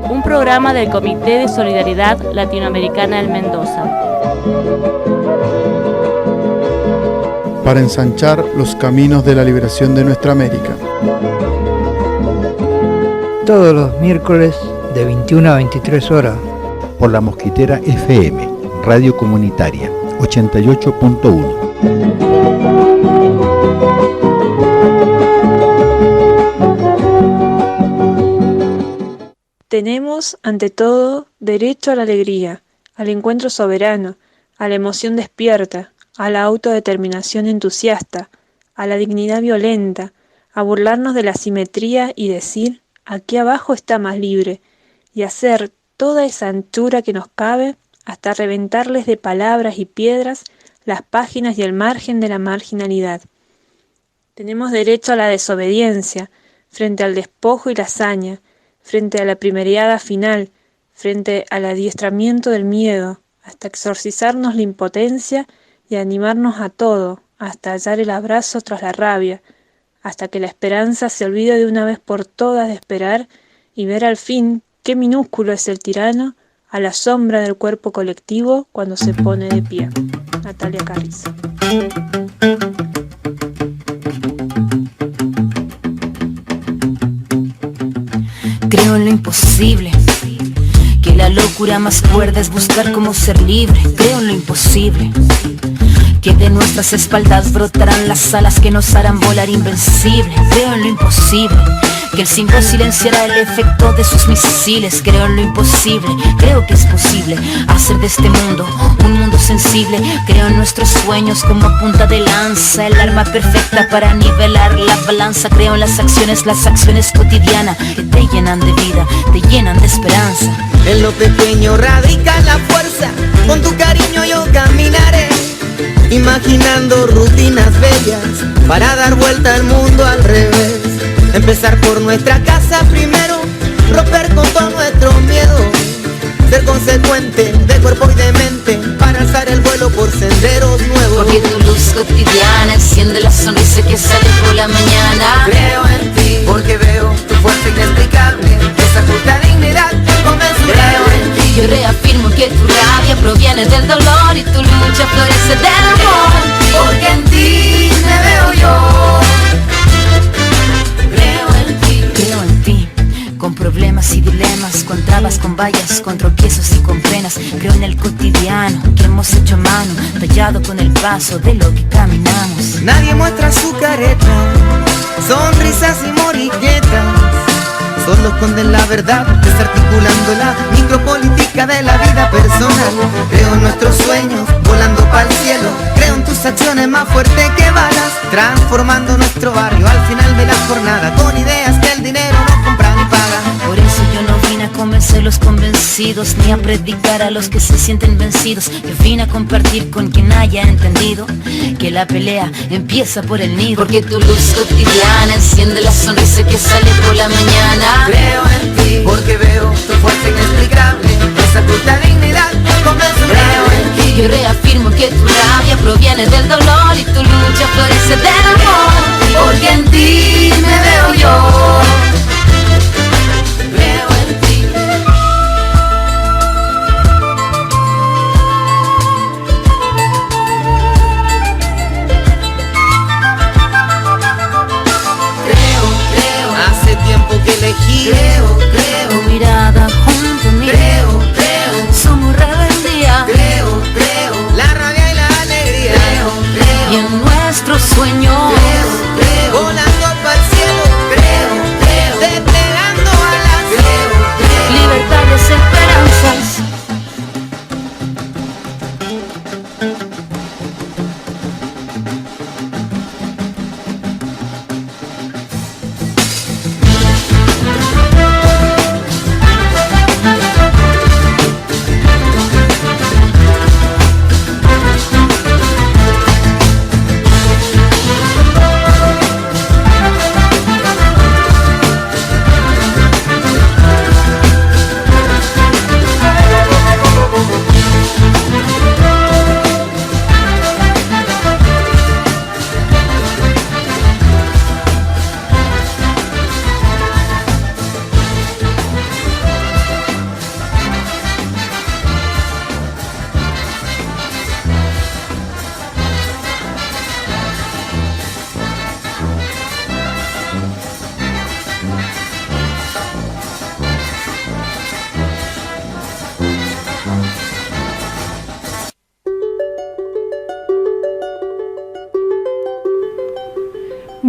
Un programa del Comité de Solidaridad Latinoamericana del Mendoza. Para ensanchar los caminos de la liberación de nuestra América. Todos los miércoles de 21 a 23 horas. Por la Mosquitera FM, Radio Comunitaria, 88.1. Tenemos, ante todo, derecho a la alegría, al encuentro soberano, a la emoción despierta, a la autodeterminación entusiasta, a la dignidad violenta, a burlarnos de la simetría y decir, aquí abajo está más libre, y hacer toda esa anchura que nos cabe hasta reventarles de palabras y piedras las páginas y el margen de la marginalidad. Tenemos derecho a la desobediencia, frente al despojo y la hazaña, frente a la primereada final, frente al adiestramiento del miedo, hasta exorcizarnos la impotencia y animarnos a todo, hasta hallar el abrazo tras la rabia, hasta que la esperanza se olvide de una vez por todas de esperar y ver al fin qué minúsculo es el tirano a la sombra del cuerpo colectivo cuando se pone de pie. Natalia Carrizo. Creo en lo imposible, que la locura más cuerda es buscar cómo ser libre. Creo en lo imposible, que de nuestras espaldas brotarán las alas que nos harán volar invencible. Creo en lo imposible, que el 5 silenciará el efecto de sus misiles. Creo en lo imposible, creo que es posible hacer de este mundo un mundo sensible. Creo en nuestros sueños como punta de lanza, el arma perfecta para nivelar la balanza. Creo en las acciones cotidianas que te llenan de vida, te llenan de esperanza. En lo pequeño radica la fuerza, con tu cariño yo caminaré, imaginando rutinas bellas para dar vuelta al mundo al revés. Empezar por nuestra casa primero, romper con todo nuestro miedo, ser consecuente de cuerpo y de mente para alzar el vuelo por senderos nuevos. Porque tu luz cotidiana enciende la sonrisa que sale por la mañana. Creo en ti, porque veo tu fuerza inexplicable, esa justa dignidad inconmensurable. Creo en ti, yo reafirmo que tu rabia proviene del dolor y tu lucha florece del amor. Porque en ti me veo yo. Creo en ti, con problemas y dilemas, con trabas, con vallas, con tropiezos y con penas. Creo en el cotidiano que hemos hecho a mano, tallado con el paso de lo que caminamos. Nadie muestra su careta, sonrisas y morilletas, solo esconden la verdad, desarticulando la micropolítica de la vida personal. Creo en nuestros sueños, volando para el cielo. Creo en tus acciones más fuertes que balas, transformando nuestro barrio al final de la jornada, con ideas que el dinero no compra ni paga. Por eso yo no vine a convencer los convencidos, ni a predicar a los que se sienten vencidos. Yo vine a compartir con quien haya entendido que la pelea empieza por el nido. Porque tu luz cotidiana enciende la sonrisa que sale por la mañana. Creo en ti, porque veo tu fuerza inexplicable, esa justa dignidad inconmensurable. Creo en ti, yo reafirmo que tu rabia proviene del dolor y tu lucha florece del amor. Porque en ti me veo yo. Creo en ti. Hace tiempo que elegí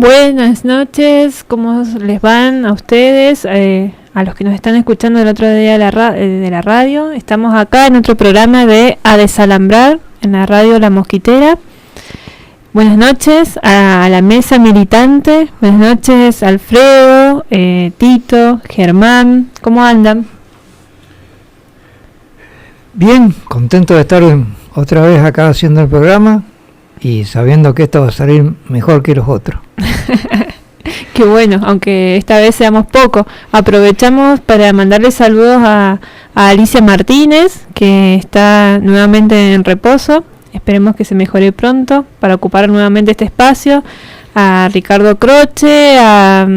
Buenas noches, ¿cómo les van a ustedes? A los que nos están escuchando del otro día de la radio. Estamos acá en otro programa de A Desalambrar, en la radio La Mosquitera. Buenas noches a la mesa militante. Buenas noches Alfredo, Tito, Germán. ¿Cómo andan? Bien, contento de estar otra vez acá haciendo el programa y sabiendo que esto va a salir mejor que los otros. Qué bueno, aunque esta vez seamos pocos. Aprovechamos para mandarle saludos a Alicia Martínez, que está nuevamente en reposo. Esperemos que se mejore pronto para ocupar nuevamente este espacio. A Ricardo Croce, a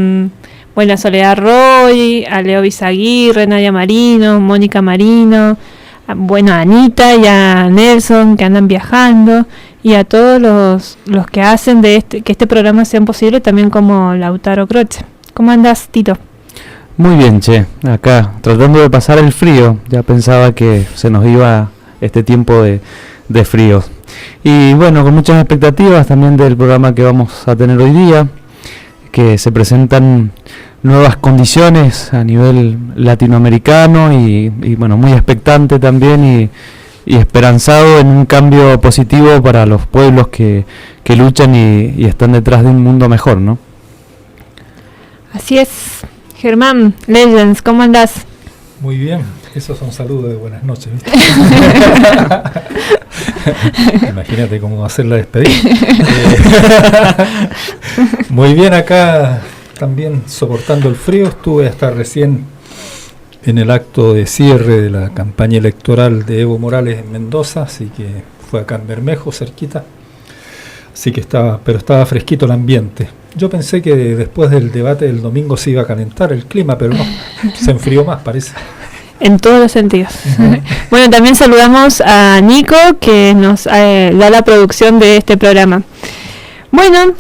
Soledad Roy, a Leo Bizaguirre, Nadia Marino, Mónica Marino, a Anita y a Nelson, que andan viajando, y a todos los que hacen que este programa sea posible, también como Lautaro Croce. ¿Cómo andás, Tito? Muy bien, che, acá tratando de pasar el frío. Ya pensaba que se nos iba este tiempo de frío. Y bueno, con muchas expectativas también del programa que vamos a tener hoy día, que se presentan nuevas condiciones a nivel latinoamericano y bueno, muy expectante también y esperanzado en un cambio positivo para los pueblos que luchan y están detrás de un mundo mejor, ¿no? Así es. Germán, Legends, ¿cómo andás? Muy bien, esos son saludos de buenas noches, ¿viste? Imagínate cómo va a ser la despedida. Muy bien, acá también soportando el frío. Estuve hasta recién en el acto de cierre de la campaña electoral de Evo Morales en Mendoza, así que fue acá en Bermejo, cerquita. Así que estaba fresquito el ambiente. Yo pensé que después del debate del domingo se iba a calentar el clima, pero no, se enfrió más, parece. En todos los sentidos. Uh-huh. Bueno, también saludamos a Nico, que nos da la producción de este programa. Bueno,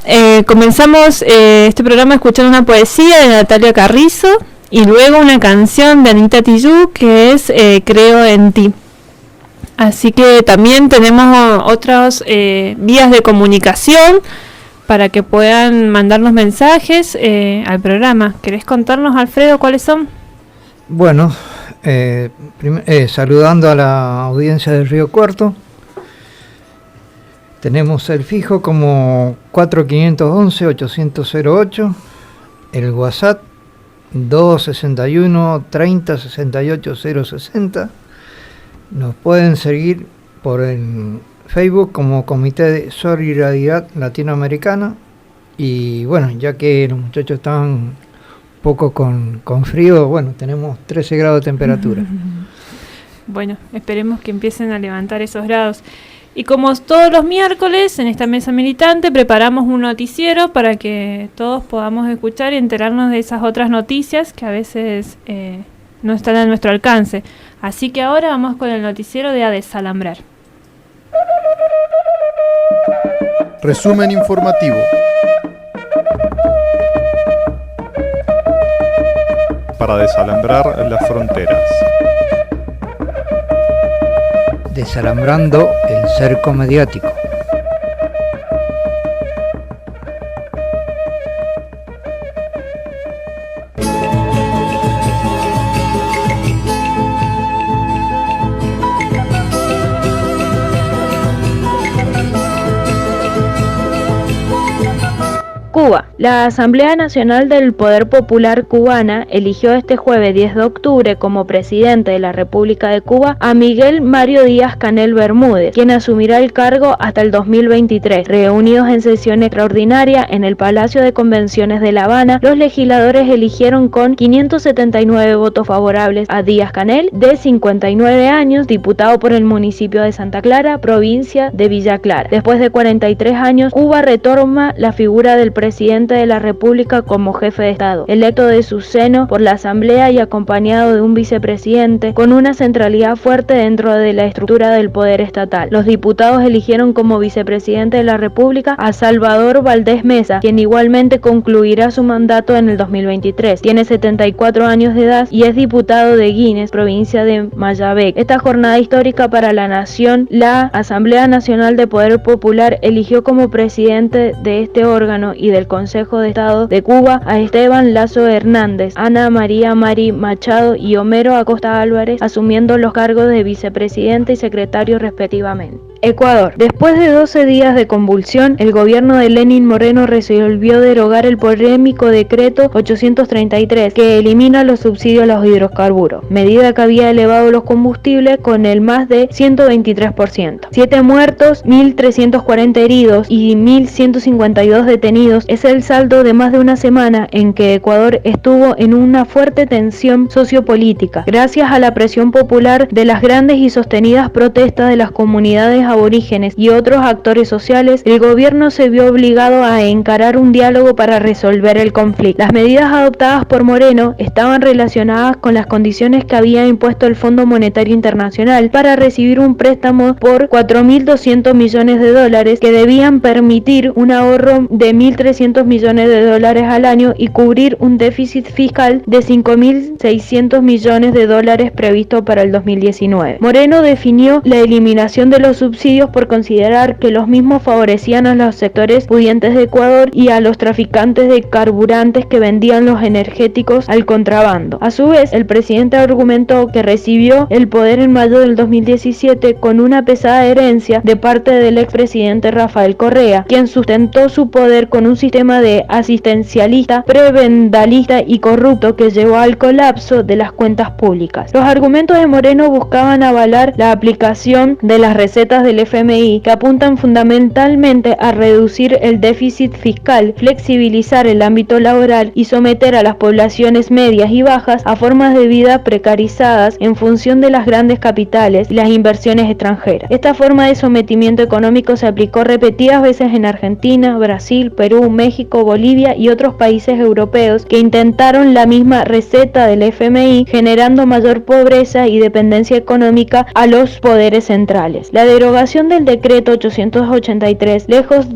comenzamos este programa escuchando una poesía de Natalia Carrizo y luego una canción de Anita Tijoux, que es Creo en ti. Así que también tenemos otras vías de comunicación para que puedan mandarnos mensajes al programa. ¿Querés contarnos, Alfredo, cuáles son? Bueno, saludando a la audiencia del Río Cuarto, tenemos el fijo como 4511-808, el WhatsApp 261-30-68-060. Nos pueden seguir por el Facebook como Comité de Solidaridad Latinoamericana. Y bueno, ya que los muchachos están un poco con frío, bueno, tenemos 13 grados de temperatura. Bueno, esperemos que empiecen a levantar esos grados. Y como todos los miércoles en esta mesa militante preparamos un noticiero para que todos podamos escuchar y enterarnos de esas otras noticias que a veces no están a nuestro alcance. Así que ahora vamos con el noticiero de A Desalambrar. Resumen informativo. Para desalambrar las fronteras. Desalambrando el cerco mediático. Cuba. La Asamblea Nacional del Poder Popular Cubana eligió este jueves 10 de octubre como presidente de la República de Cuba a Miguel Mario Díaz-Canel Bermúdez, quien asumirá el cargo hasta el 2023. Reunidos en sesión extraordinaria en el Palacio de Convenciones de La Habana, los legisladores eligieron con 579 votos favorables a Díaz-Canel, de 59 años, diputado por el municipio de Santa Clara, provincia de Villa Clara. Después de 43 años, Cuba retoma la figura del presidente de la República como jefe de Estado, electo de su seno por la Asamblea y acompañado de un vicepresidente con una centralidad fuerte dentro de la estructura del poder estatal. Los diputados eligieron como vicepresidente de la República a Salvador Valdés Mesa, quien igualmente concluirá su mandato en el 2023. Tiene 74 años de edad y es diputado de Guines, provincia de Mayabec. Esta jornada histórica para la nación, la Asamblea Nacional de Poder Popular eligió como presidente de este órgano y del Consejo Consejo de Estado de Cuba a Esteban Lazo Hernández, Ana María Mari Machado y Homero Acosta Álvarez, asumiendo los cargos de vicepresidente y secretario respectivamente. Ecuador. Después de 12 días de convulsión, el gobierno de Lenín Moreno resolvió derogar el polémico decreto 833 que elimina los subsidios a los hidrocarburos, medida que había elevado los combustibles con el más de 123%. 7 muertos, 1.340 heridos y 1.152 detenidos es el saldo de más de una semana en que Ecuador estuvo en una fuerte tensión sociopolítica, gracias a la presión popular de las grandes y sostenidas protestas de las comunidades aborígenes y otros actores sociales. El gobierno se vio obligado a encarar un diálogo para resolver el conflicto. Las medidas adoptadas por Moreno estaban relacionadas con las condiciones que había impuesto el Fondo Monetario Internacional para recibir un préstamo por $4.200 millones que debían permitir un ahorro de $1.300 millones al año y cubrir un déficit fiscal de $5.600 millones previsto para el 2019. Moreno definió la eliminación de los subsidios por considerar que los mismos favorecían a los sectores pudientes de Ecuador y a los traficantes de carburantes que vendían los energéticos al contrabando. A su vez, el presidente argumentó que recibió el poder en mayo del 2017 con una pesada herencia de parte del expresidente Rafael Correa, quien sustentó su poder con un sistema de asistencialista, prebendalista y corrupto que llevó al colapso de las cuentas públicas. Los argumentos de Moreno buscaban avalar la aplicación de las recetas del FMI, que apuntan fundamentalmente a reducir el déficit fiscal, flexibilizar el ámbito laboral y someter a las poblaciones medias y bajas a formas de vida precarizadas en función de las grandes capitales y las inversiones extranjeras. Esta forma de sometimiento económico se aplicó repetidas veces en Argentina, Brasil, Perú, México, Bolivia y otros países europeos que intentaron la misma receta del FMI, generando mayor pobreza y dependencia económica a los poderes centrales. La derogación del decreto 883 lejos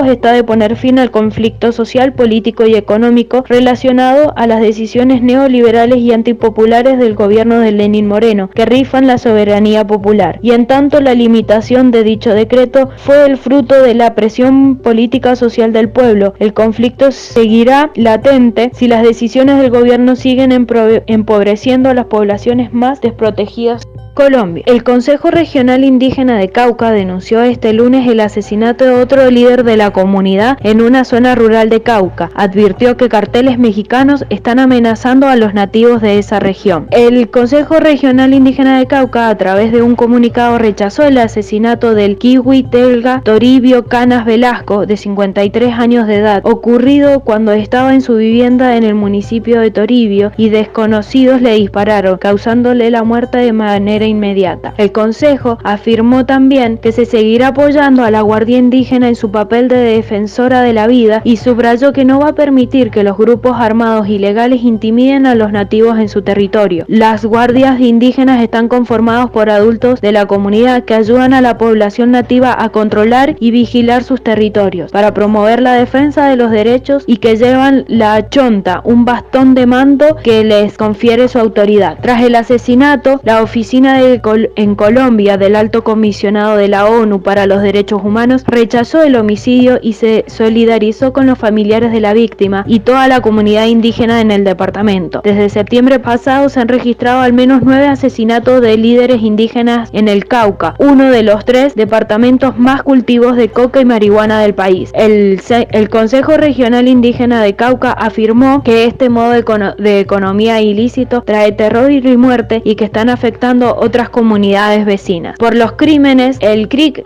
está de poner fin al conflicto social, político y económico relacionado a las decisiones neoliberales y antipopulares del gobierno de Lenín Moreno, que rifan la soberanía popular. Y en tanto, la limitación de dicho decreto fue el fruto de la presión política social del pueblo. El conflicto seguirá latente si las decisiones del gobierno siguen empobreciendo a las poblaciones más desprotegidas. Colombia. El Consejo Regional Indígena de Cauca denunció este lunes el asesinato de otro líder de la comunidad en una zona rural de Cauca. Advirtió que carteles mexicanos están amenazando a los nativos de esa región. El Consejo Regional Indígena de Cauca, a través de un comunicado, rechazó el asesinato del Kiwi Telga Toribio Canas Velasco, de 53 años de edad, ocurrido cuando estaba en su vivienda en el municipio de Toribio y desconocidos le dispararon, causándole la muerte de manera inmediata. El Consejo afirmó también que se seguirá apoyando a la Guardia Indígena en su papel de defensora de la vida y subrayó que no va a permitir que los grupos armados ilegales intimiden a los nativos en su territorio. Las guardias indígenas están conformadas por adultos de la comunidad que ayudan a la población nativa a controlar y vigilar sus territorios para promover la defensa de los derechos y que llevan la chonta, un bastón de mando que les confiere su autoridad. Tras el asesinato, la oficina en Colombia del Alto Comisionado de la ONU para los Derechos Humanos rechazó el homicidio y se solidarizó con los familiares de la víctima y toda la comunidad indígena en el departamento. Desde septiembre pasado se han registrado al menos 9 asesinatos de líderes indígenas en el Cauca, uno de los 3 departamentos más cultivos de coca y marihuana del país. El Consejo Regional Indígena de Cauca afirmó que este modo de economía ilícito trae terror y muerte y que están afectando otras comunidades vecinas. Por los crímenes, el CRIC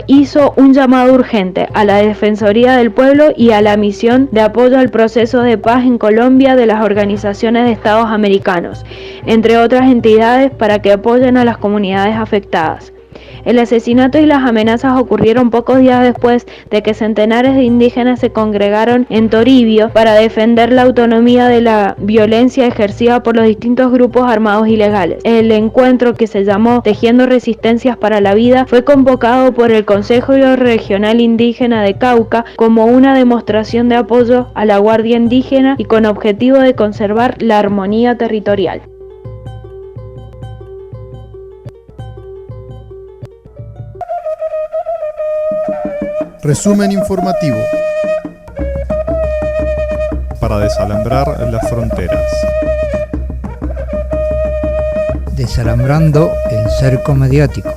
hizo un llamado urgente a la Defensoría del Pueblo y a la misión de apoyo al proceso de paz en Colombia de las organizaciones de Estados americanos, entre otras entidades, para que apoyen a las comunidades afectadas. El asesinato y las amenazas ocurrieron pocos días después de que centenares de indígenas se congregaron en Toribio para defender la autonomía de la violencia ejercida por los distintos grupos armados ilegales. El encuentro, que se llamó Tejiendo Resistencias para la Vida, fue convocado por el Consejo Regional Indígena de Cauca como una demostración de apoyo a la Guardia Indígena y con objetivo de conservar la armonía territorial. Resumen informativo. para desalambrar las fronteras. Desalambrando el cerco mediático.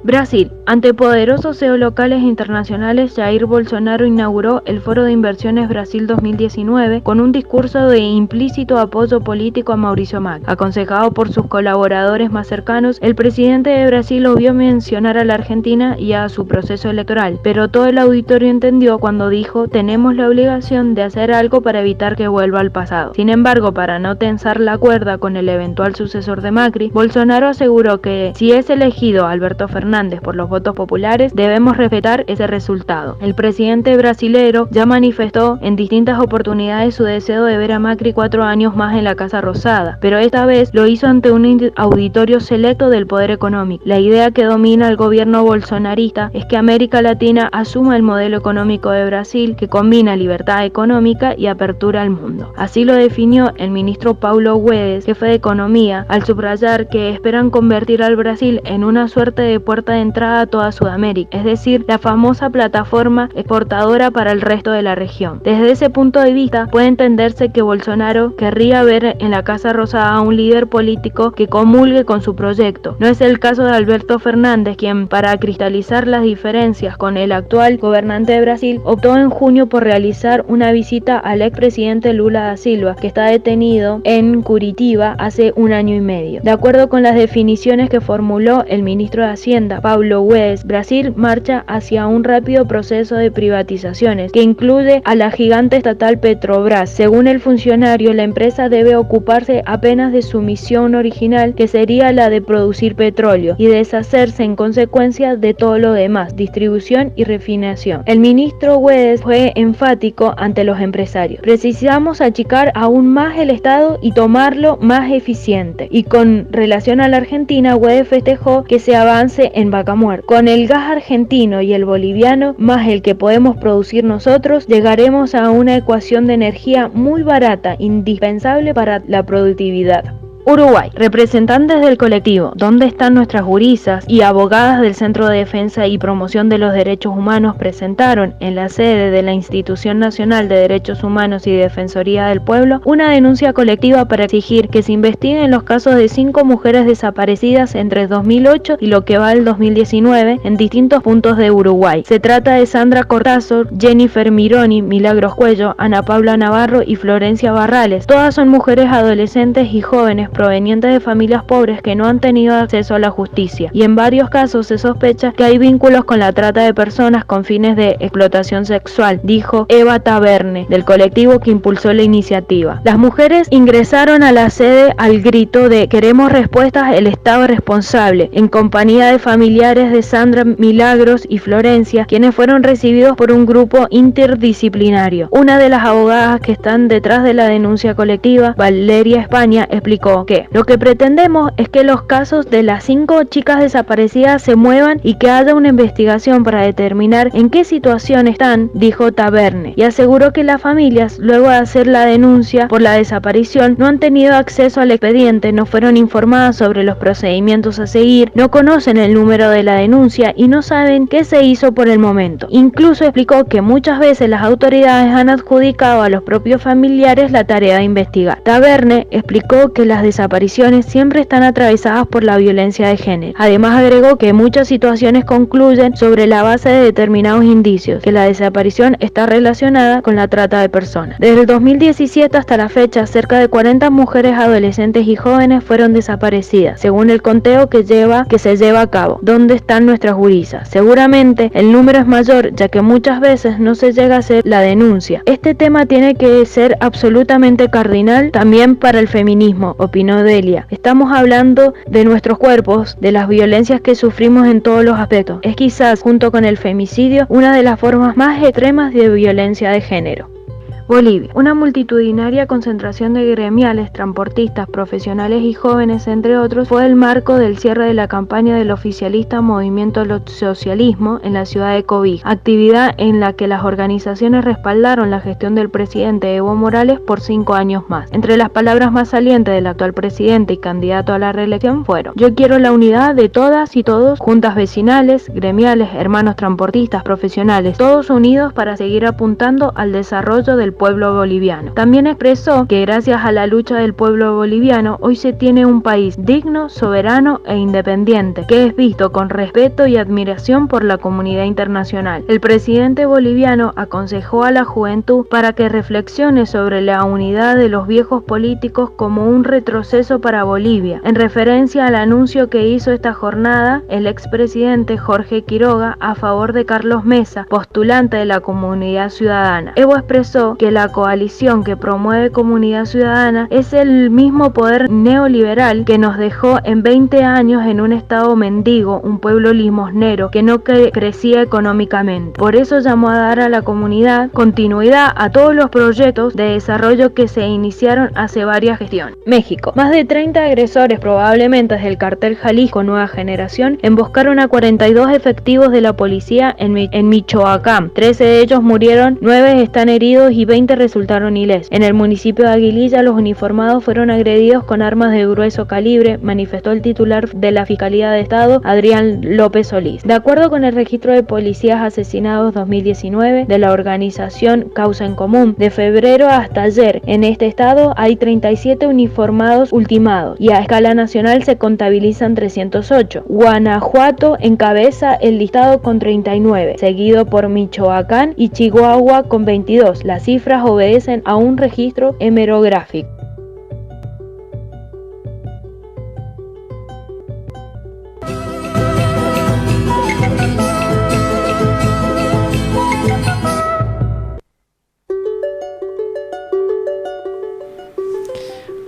Brasil. Ante poderosos CEOs locales e internacionales, Jair Bolsonaro inauguró el Foro de Inversiones Brasil 2019 con un discurso de implícito apoyo político a Mauricio Macri. Aconsejado por sus colaboradores más cercanos, el presidente de Brasil obvió mencionar a la Argentina y a su proceso electoral, pero todo el auditorio entendió cuando dijo: tenemos la obligación de hacer algo para evitar que vuelva al pasado. Sin embargo, para no tensar la cuerda con el eventual sucesor de Macri, Bolsonaro aseguró que si es elegido Alberto Fernández por los votos populares, debemos respetar ese resultado. El presidente brasilero ya manifestó en distintas oportunidades su deseo de ver a Macri 4 años más en la Casa Rosada, pero esta vez lo hizo ante un auditorio selecto del poder económico. La idea que domina el gobierno bolsonarista es que América Latina asuma el modelo económico de Brasil, que combina libertad económica y apertura al mundo. Así lo definió el ministro Paulo Guedes, jefe de Economía, al subrayar que esperan convertir al Brasil en una suerte de puerta de entrada a toda Sudamérica, es decir, la famosa plataforma exportadora para el resto de la región. Desde ese punto de vista, puede entenderse que Bolsonaro querría ver en la Casa Rosada a un líder político que comulgue con su proyecto. No es el caso de Alberto Fernández, quien, para cristalizar las diferencias con el actual gobernante de Brasil, optó en junio por realizar una visita al expresidente Lula da Silva, que está detenido en Curitiba hace 1 año y medio. De acuerdo con las definiciones que formuló el ministro de Hacienda, Paulo Guedes, Brasil marcha hacia un rápido proceso de privatizaciones que incluye a la gigante estatal Petrobras. Según el funcionario, la empresa debe ocuparse apenas de su misión original, que sería la de producir petróleo, y deshacerse en consecuencia de todo lo demás, distribución y refinación. El ministro Guedes fue enfático ante los empresarios: precisamos achicar aún más el Estado y tomarlo más eficiente. Y con relación a la Argentina, Guedes festejó que se avance en vaca muerta. Con el gas argentino y el boliviano, más el que podemos producir nosotros, llegaremos a una ecuación de energía muy barata, indispensable para la productividad. Uruguay. Representantes del colectivo ¿Dónde están nuestras gurisas? Y abogadas del Centro de Defensa y Promoción de los Derechos Humanos presentaron en la sede de la Institución Nacional de Derechos Humanos y Defensoría del Pueblo una denuncia colectiva para exigir que se investiguen los casos de 5 mujeres desaparecidas entre 2008 y lo que va del 2019 en distintos puntos de Uruguay. Se trata de Sandra Cortázar, Jennifer Mironi, Milagros Cuello, Ana Paula Navarro y Florencia Barrales. Todas son mujeres adolescentes y jóvenes provenientes de familias pobres que no han tenido acceso a la justicia, y en varios casos se sospecha que hay vínculos con la trata de personas con fines de explotación sexual, dijo Eva Taverne, del colectivo que impulsó la iniciativa. Las mujeres ingresaron a la sede al grito de "Queremos respuestas, el Estado es responsable", en compañía de familiares de Sandra, Milagros y Florencia, quienes fueron recibidos por un grupo interdisciplinario. Una de las abogadas que están detrás de la denuncia colectiva, Valeria España, explicó que lo que pretendemos es que los casos de las 5 chicas desaparecidas se muevan y que haya una investigación para determinar en qué situación están, dijo Taverne, y aseguró que las familias, luego de hacer la denuncia por la desaparición, no han tenido acceso al expediente, no fueron informadas sobre los procedimientos a seguir, no conocen el número de la denuncia y no saben qué se hizo por el momento. Incluso explicó que muchas veces las autoridades han adjudicado a los propios familiares la tarea de investigar. Taverne explicó que las desapariciones siempre están atravesadas por la violencia de género. Además agregó que muchas situaciones concluyen sobre la base de determinados indicios, que la desaparición está relacionada con la trata de personas. Desde el 2017 hasta la fecha, cerca de 40 mujeres adolescentes y jóvenes fueron desaparecidas, según el conteo que se lleva a cabo. ¿Dónde están nuestras gurisas? Seguramente el número es mayor, ya que muchas veces no se llega a hacer la denuncia. Este tema tiene que ser absolutamente cardinal también para el feminismo, opinó Delia. Estamos hablando de nuestros cuerpos, de las violencias que sufrimos en todos los aspectos. Es quizás, junto con el femicidio, una de las formas más extremas de violencia de género. Bolivia. Una multitudinaria concentración de gremiales, transportistas, profesionales y jóvenes, entre otros, fue el marco del cierre de la campaña del oficialista Movimiento Socialismo en la ciudad de Cobija, actividad en la que las organizaciones respaldaron la gestión del presidente Evo Morales por 5 años más. Entre las palabras más salientes del actual presidente y candidato a la reelección fueron: yo quiero la unidad de todas y todos, juntas vecinales, gremiales, hermanos transportistas, profesionales, todos unidos para seguir apuntando al desarrollo del pueblo boliviano. También expresó que gracias a la lucha del pueblo boliviano hoy se tiene un país digno, soberano e independiente, que es visto con respeto y admiración por la comunidad internacional. El presidente boliviano aconsejó a la juventud para que reflexione sobre la unidad de los viejos políticos como un retroceso para Bolivia, en referencia al anuncio que hizo esta jornada el expresidente Jorge Quiroga a favor de Carlos Mesa, postulante de la Comunidad Ciudadana. Evo expresó que la coalición que promueve Comunidad Ciudadana es el mismo poder neoliberal que nos dejó en 20 años en un estado mendigo, un pueblo limosnero que no crecía económicamente. Por eso llamó a dar a la comunidad continuidad a todos los proyectos de desarrollo que se iniciaron hace varias gestiones. México. Más de 30 agresores, probablemente del cartel Jalisco Nueva Generación, emboscaron a 42 efectivos de la policía en Michoacán. 13 de ellos murieron, 9 están heridos y 20 resultaron ilesos. En el municipio de Aguililla, los uniformados fueron agredidos con armas de grueso calibre, manifestó el titular de la Fiscalía de Estado, Adrián López Solís. De acuerdo con el registro de policías asesinados 2019 de la organización Causa en Común, de febrero hasta ayer, en este estado hay 37 uniformados ultimados y a escala nacional se contabilizan 308. Guanajuato encabeza el listado con 39, seguido por Michoacán y Chihuahua con 22. Las cifras obedecen a un registro hemerográfico.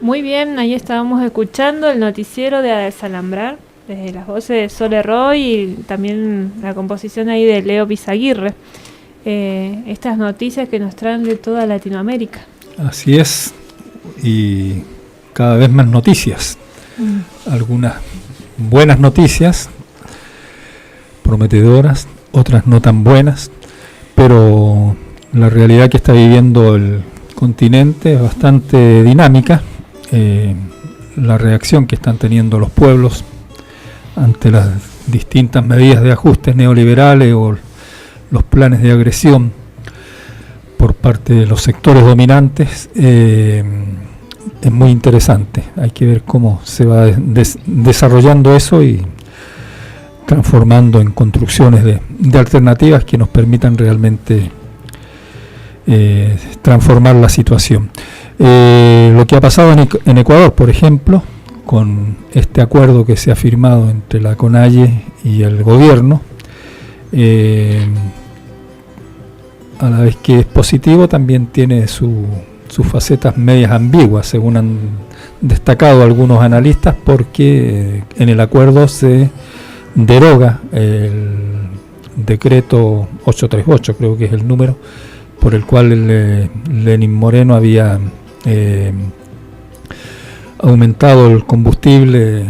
Muy bien, ahí estábamos escuchando el noticiero de Desalambrar, desde las voces de Sole Roy y también la composición ahí de Leo Pizaguirre. Estas noticias que nos traen de toda Latinoamérica. Así es, y cada vez más noticias. Algunas buenas noticias, prometedoras, otras no tan buenas, pero la realidad que está viviendo el continente es bastante dinámica. La reacción que están teniendo los pueblos ante las distintas medidas de ajustes neoliberales o los planes de agresión por parte de los sectores dominantes es muy interesante. Hay que ver cómo se va desarrollando eso y transformando en construcciones de alternativas que nos permitan realmente transformar la situación. Lo que ha pasado en Ecuador, por ejemplo, con este acuerdo que se ha firmado entre la CONAIE y el gobierno, a la vez que es positivo, también tiene sus facetas medias ambiguas, según han destacado algunos analistas, porque en el acuerdo se deroga el decreto 838, creo que es el número, por el cual Lenín Moreno había aumentado el combustible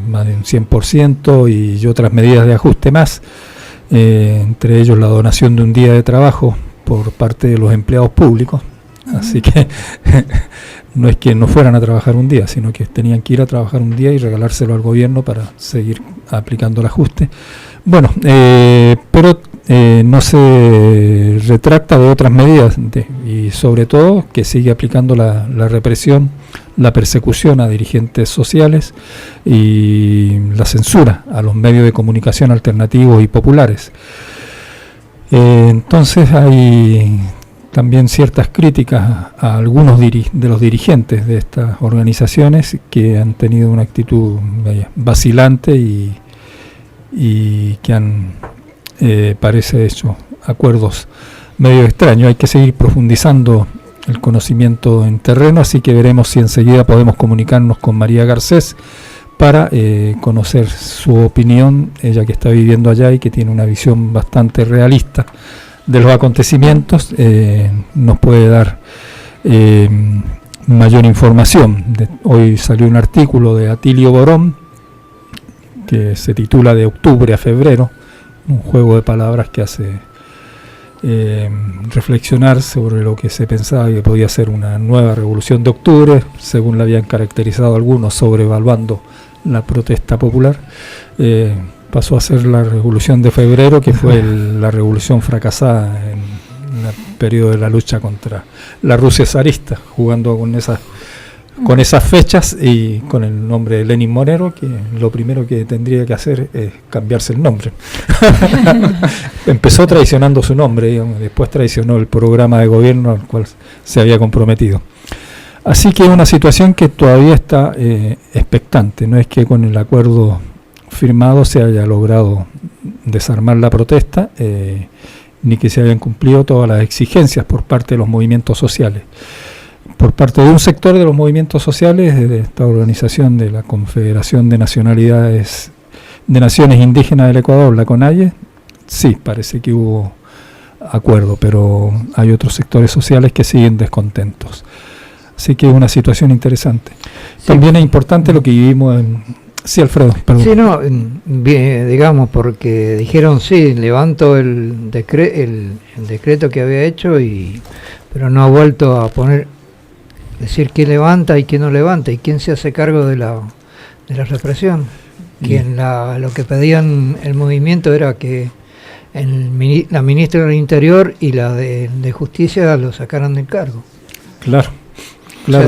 más de un 100% y otras medidas de ajuste más, entre ellos la donación de un día de trabajo por parte de los empleados públicos. Así que no es que no fueran a trabajar un día, sino que tenían que ir a trabajar un día y regalárselo al gobierno para seguir aplicando el ajuste. Bueno, pero no se retracta de otras medidas y sobre todo que sigue aplicando la represión, la persecución a dirigentes sociales y la censura a los medios de comunicación alternativos y populares. Entonces hay también ciertas críticas a algunos de los dirigentes de estas organizaciones que han tenido una actitud vacilante y que han, parece hecho, acuerdos medio extraños. Hay que seguir profundizando el conocimiento en terreno, así que veremos si enseguida podemos comunicarnos con María Garcés para conocer su opinión, ella que está viviendo allá y que tiene una visión bastante realista de los acontecimientos nos puede dar mayor información. Hoy salió un artículo de Atilio Borón que se titula De octubre a febrero, un juego de palabras que hace reflexionar sobre lo que se pensaba que podía ser una nueva revolución de octubre, según la habían caracterizado algunos, sobrevaluando la protesta popular. Pasó a ser la revolución de febrero, que fue la revolución fracasada en el periodo de la lucha contra la Rusia zarista, jugando con esas fechas y con el nombre de Lenin Moreno, que lo primero que tendría que hacer es cambiarse el nombre. Empezó traicionando su nombre, digamos, después traicionó el programa de gobierno al cual se había comprometido. Así que es una situación que todavía está expectante. No es que con el acuerdo firmado se haya logrado desarmar la protesta, ni que se hayan cumplido todas las exigencias por parte de los movimientos sociales. Por parte de un sector de los movimientos sociales, de esta organización de la Confederación de Naciones Indígenas del Ecuador, la CONAIE, sí, parece que hubo acuerdo, pero hay otros sectores sociales que siguen descontentos. Así que es una situación interesante. Sí. También es importante lo que vivimos en... Sí, Alfredo, perdón. Sí, no, digamos, porque dijeron, sí, levanto el decreto que había hecho, pero no ha vuelto a decir quién levanta y quién no levanta, y quién se hace cargo de la represión. Lo que pedían el movimiento era que la ministra del Interior y la de Justicia lo sacaran del cargo. Claro. O sea,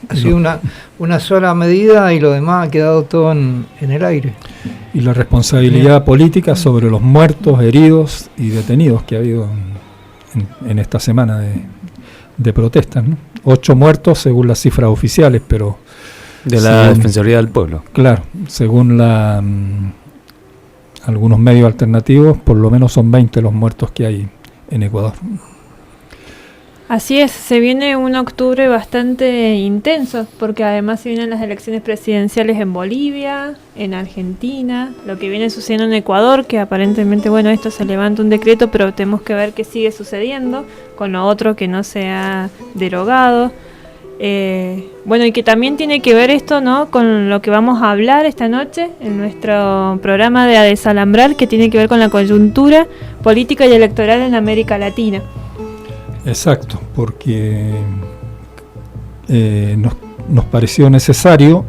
ha sido una sola medida y lo demás ha quedado todo en el aire. Y la responsabilidad política sobre los muertos, heridos y detenidos que ha habido en esta semana de protestas, ¿no? 8 muertos según las cifras oficiales, pero... De la Defensoría del Pueblo. Claro, según algunos medios alternativos, por lo menos son 20 los muertos que hay en Ecuador. Así es, se viene un octubre bastante intenso, porque además se vienen las elecciones presidenciales en Bolivia, en Argentina, lo que viene sucediendo en Ecuador, que aparentemente, bueno, esto se levanta un decreto, pero tenemos que ver qué sigue sucediendo con lo otro que no se ha derogado. Bueno, y que también tiene que ver esto, ¿no?, con lo que vamos a hablar esta noche en nuestro programa de A Desalambrar, que tiene que ver con la coyuntura política y electoral en América Latina. Exacto, porque nos pareció necesario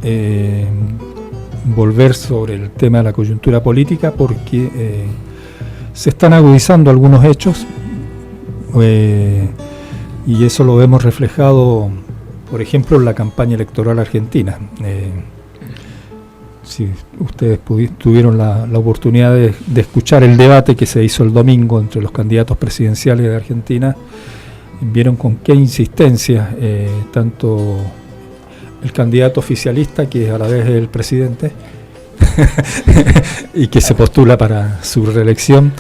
volver sobre el tema de la coyuntura política, porque se están agudizando algunos hechos, y eso lo vemos reflejado, por ejemplo, en la campaña electoral argentina. Si ustedes tuvieron la oportunidad de escuchar el debate que se hizo el domingo entre los candidatos presidenciales de Argentina, vieron con qué insistencia tanto el candidato oficialista, que a la vez es el presidente y que se postula para su reelección,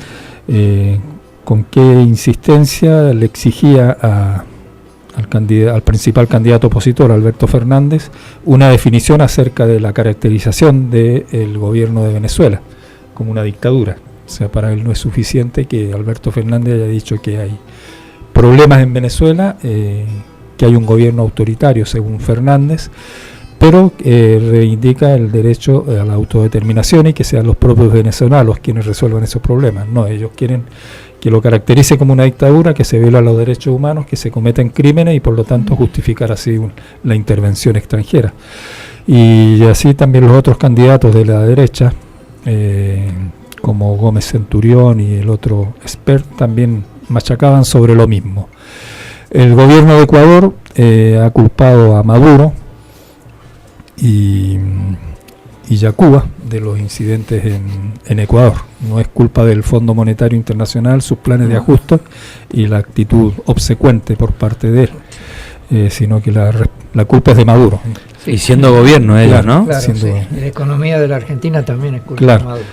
con qué insistencia le exigía al principal candidato opositor, Alberto Fernández, una definición acerca de la caracterización del gobierno de Venezuela como una dictadura. O sea, para él no es suficiente que Alberto Fernández haya dicho que hay problemas en Venezuela, que hay un gobierno autoritario según Fernández, pero reivindica el derecho a la autodeterminación y que sean los propios venezolanos quienes resuelvan esos problemas. No, ellos quieren que lo caracterice como una dictadura, que se violan los derechos humanos, que se cometen crímenes y por lo tanto justificar así la intervención extranjera. Y así también los otros candidatos de la derecha, como Gómez Centurión y el otro Espert, también machacaban sobre lo mismo. El gobierno de Ecuador ha culpado a Maduro y a Cuba de los incidentes en Ecuador. No es culpa del Fondo Monetario Internacional, sus planes de ajuste y la actitud obsecuente por parte de él, sino que la culpa es de Maduro. Sí. Y siendo gobierno ellos, ¿no? Claro, siendo... sí. Y la economía de la Argentina también es culpa claro. de Maduro.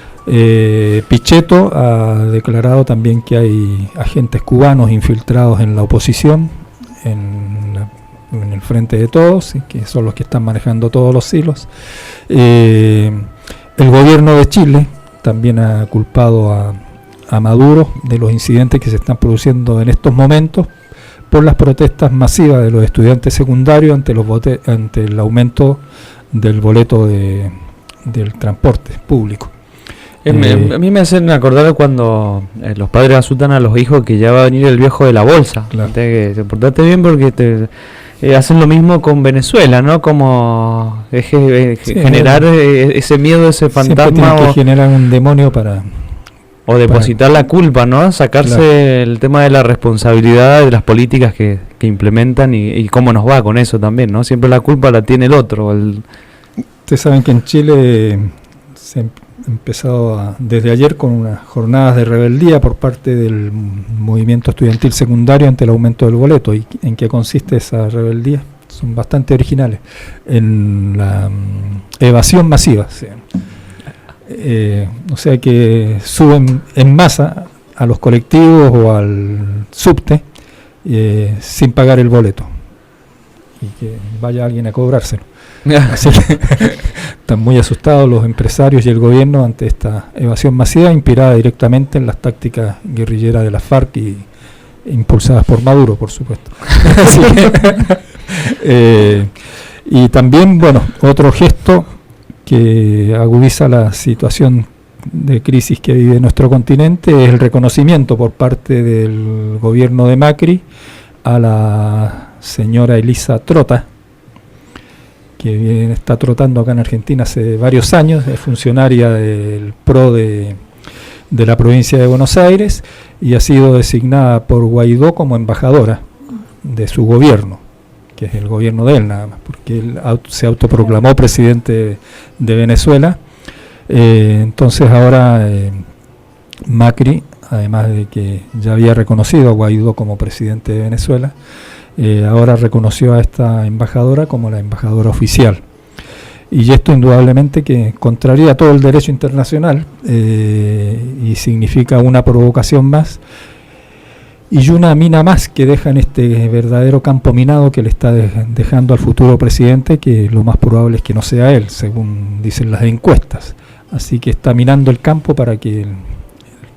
Pichetto ha declarado también que hay agentes cubanos infiltrados en la oposición, en el frente de todos, que son los que están manejando todos los hilos. El gobierno de Chile también ha culpado a Maduro de los incidentes que se están produciendo en estos momentos por las protestas masivas de los estudiantes secundarios ante el aumento del boleto del transporte público. A mí me hacen acordar cuando los padres asustan a los hijos que ya va a venir el viejo de la bolsa. Claro. Que te portate bien porque hacen lo mismo con Venezuela, ¿no? Como generar ese miedo, ese fantasma. Que generar un demonio para... O depositar la culpa, ¿no? Sacarse el tema de la responsabilidad de las políticas que implementan y cómo nos va con eso también, ¿no? Siempre la culpa la tiene el otro. Ustedes saben que en Chile se ha empezado desde ayer con unas jornadas de rebeldía por parte del movimiento estudiantil secundario ante el aumento del boleto. ¿Y en qué consiste esa rebeldía? Son bastante originales. En la evasión masiva, ¿sí? O sea que suben en masa a los colectivos o al subte sin pagar el boleto y que vaya alguien a cobrárselo. Así que están muy asustados los empresarios y el gobierno ante esta evasión masiva inspirada directamente en las tácticas guerrilleras de las FARC y impulsadas por Maduro, por supuesto. Así que, y también, bueno, otro gesto que agudiza la situación de crisis que vive nuestro continente es el reconocimiento por parte del gobierno de Macri a la señora Elisa Trota, que está trotando acá en Argentina hace varios años, es funcionaria del PRO de la provincia de Buenos Aires y ha sido designada por Guaidó como embajadora de su gobierno, que es el gobierno de él nada más, porque él se autoproclamó presidente de Venezuela. Entonces ahora Macri, además de que ya había reconocido a Guaidó como presidente de Venezuela, ahora reconoció a esta embajadora como la embajadora oficial. Y esto indudablemente que contraría todo el derecho internacional y significa una provocación más y una mina más que deja en este verdadero campo minado que le está dejando al futuro presidente, que lo más probable es que no sea él, según dicen las encuestas. Así que está minando el campo para que el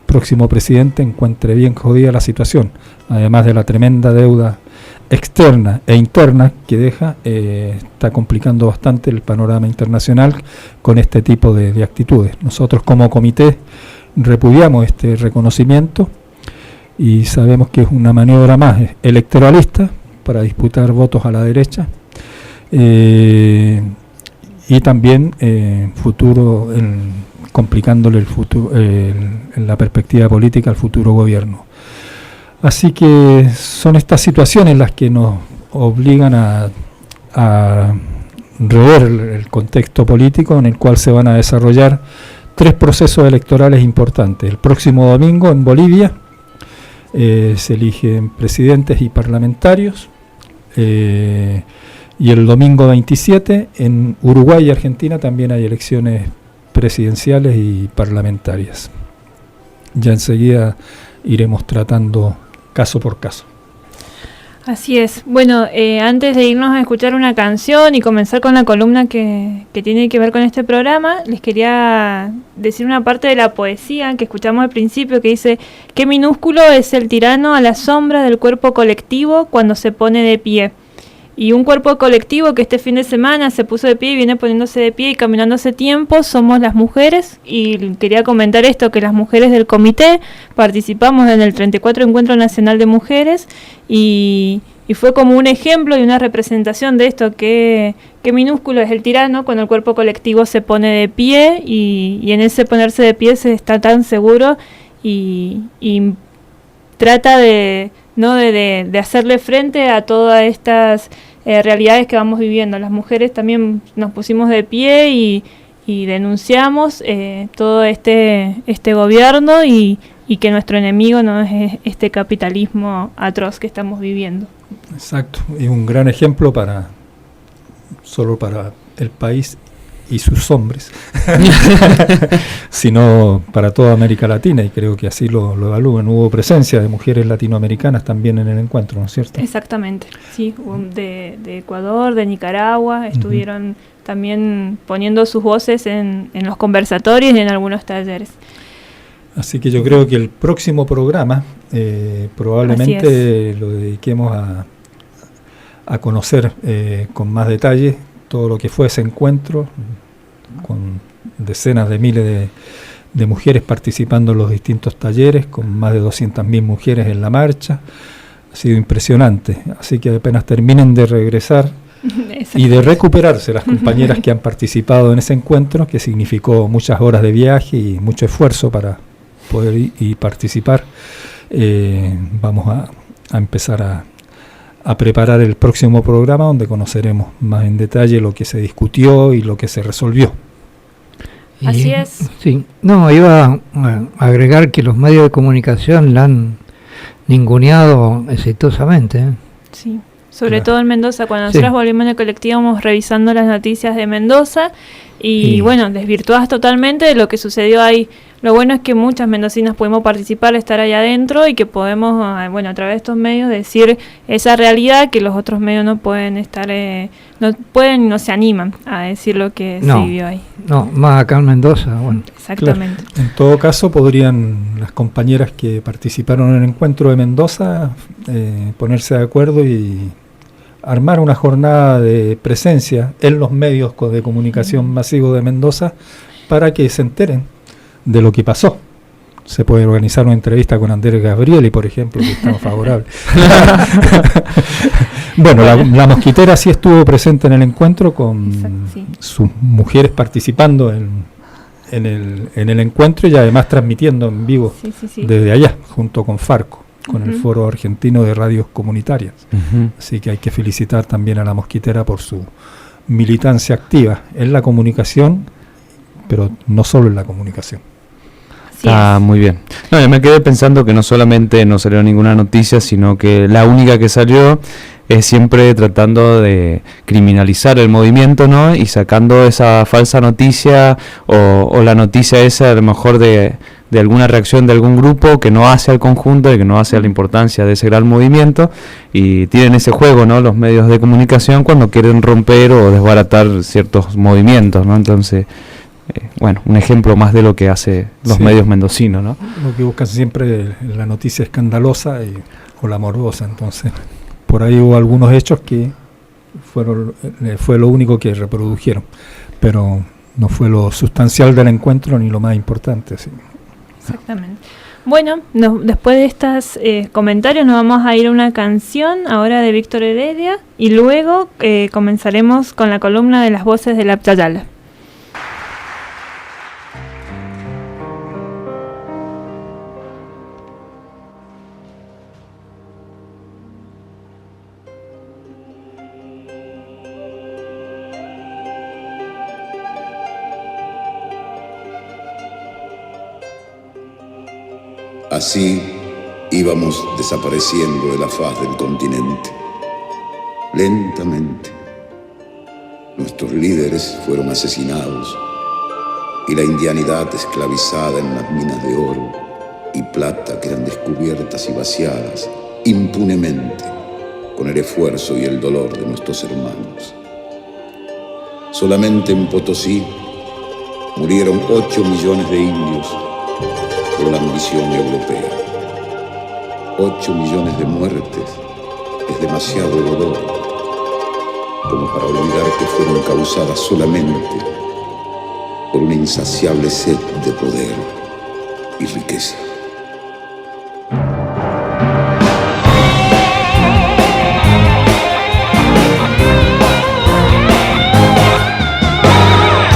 próximo presidente encuentre bien jodida la situación, además de la tremenda deuda externa e interna que deja, está complicando bastante el panorama internacional con este tipo de actitudes. Nosotros como comité repudiamos este reconocimiento y sabemos que es una maniobra más electoralista para disputar votos a la derecha y también complicándole el futuro, en la perspectiva política al futuro gobierno. Así que son estas situaciones las que nos obligan a rever el contexto político en el cual se van a desarrollar 3 procesos electorales importantes. El próximo domingo en Bolivia se eligen presidentes y parlamentarios, y el domingo 27 en Uruguay y Argentina también hay elecciones presidenciales y parlamentarias. Ya enseguida iremos tratando caso por caso. Así es. Bueno, antes de irnos a escuchar una canción y comenzar con la columna que tiene que ver con este programa, les quería decir una parte de la poesía que escuchamos al principio que dice: qué minúsculo es el tirano a la sombra del cuerpo colectivo cuando se pone de pie. Y un cuerpo colectivo que este fin de semana se puso de pie y viene poniéndose de pie y caminando hace tiempo somos las mujeres. Y quería comentar esto, que las mujeres del comité participamos en el 34 Encuentro Nacional de Mujeres y fue como un ejemplo y una representación de esto, que minúsculo es el tirano cuando el cuerpo colectivo se pone de pie y en ese ponerse de pie se está tan seguro y trata de hacerle frente a todas estas realidades que vamos viviendo. Las mujeres también nos pusimos de pie y denunciamos todo este gobierno y que nuestro enemigo no es este capitalismo atroz que estamos viviendo. Exacto, y un gran ejemplo solo para el país y sus hombres, sino para toda América Latina, y creo que así lo evalúan. Hubo presencia de mujeres latinoamericanas también en el encuentro, ¿no es cierto? Exactamente, sí, de Ecuador, de Nicaragua, estuvieron también poniendo sus voces en los conversatorios y en algunos talleres. Así que yo creo que el próximo programa probablemente lo dediquemos a conocer con más detalle todo lo que fue ese encuentro, con decenas de miles de mujeres participando en los distintos talleres, con más de 200.000 mujeres en la marcha. Ha sido impresionante, así que apenas terminen de regresar y de recuperarse las compañeras que han participado en ese encuentro, que significó muchas horas de viaje y mucho esfuerzo para poder ir y participar, vamos a empezar a preparar el próximo programa, donde conoceremos más en detalle lo que se discutió y lo que se resolvió. Así es. Sí, no, iba a agregar que los medios de comunicación la han ninguneado exitosamente. Sí, sobre todo en Mendoza. Cuando nosotros volvimos en el colectivo, íbamos revisando las noticias de Mendoza y bueno, desvirtuadas totalmente de lo que sucedió ahí. Lo bueno es que muchas mendocinas pudimos participar, estar ahí adentro y que podemos, bueno, a través de estos medios decir esa realidad que los otros medios no pueden estar, no se animan a decir lo que se vivió ahí. No, más acá en Mendoza, bueno. Exactamente. Claro. En todo caso, podrían las compañeras que participaron en el encuentro de Mendoza ponerse de acuerdo y armar una jornada de presencia en los medios de comunicación masivos de Mendoza para que se enteren de lo que pasó. Se puede organizar una entrevista con Andrés Gabrieli, por ejemplo, que estamos favorables. Bueno, la Mosquitera sí estuvo presente en el encuentro con sus mujeres participando en el encuentro y además transmitiendo en vivo desde allá, junto con Farco, con el Foro Argentino de Radios Comunitarias. Así que hay que felicitar también a la Mosquitera por su militancia activa en la comunicación, pero no solo en la comunicación. Está muy bien. No, yo me quedé pensando que no solamente no salió ninguna noticia, sino que la única que salió es siempre tratando de criminalizar el movimiento, ¿no? Y sacando esa falsa noticia o la noticia esa a lo mejor de alguna reacción de algún grupo que no hace al conjunto y que no hace a la importancia de ese gran movimiento, y tienen ese juego, ¿no? Los medios de comunicación cuando quieren romper o desbaratar ciertos movimientos, ¿no? Entonces, bueno, un ejemplo más de lo que hace los medios mendocinos, ¿no? Lo que buscan siempre es la noticia escandalosa o la morbosa. Entonces, por ahí hubo algunos hechos que fue lo único que reprodujeron, pero no fue lo sustancial del encuentro ni lo más importante. Sí. Exactamente. Bueno, después de estos comentarios nos vamos a ir a una canción ahora de Víctor Heredia y luego comenzaremos con la columna de las voces de la Ptayala. Así íbamos desapareciendo de la faz del continente. Lentamente, nuestros líderes fueron asesinados y la indianidad esclavizada en las minas de oro y plata que eran descubiertas y vaciadas impunemente con el esfuerzo y el dolor de nuestros hermanos. Solamente en Potosí murieron 8 millones de indios por la ambición europea. 8 millones de muertes es demasiado dolor como para olvidar que fueron causadas solamente por una insaciable sed de poder y riqueza.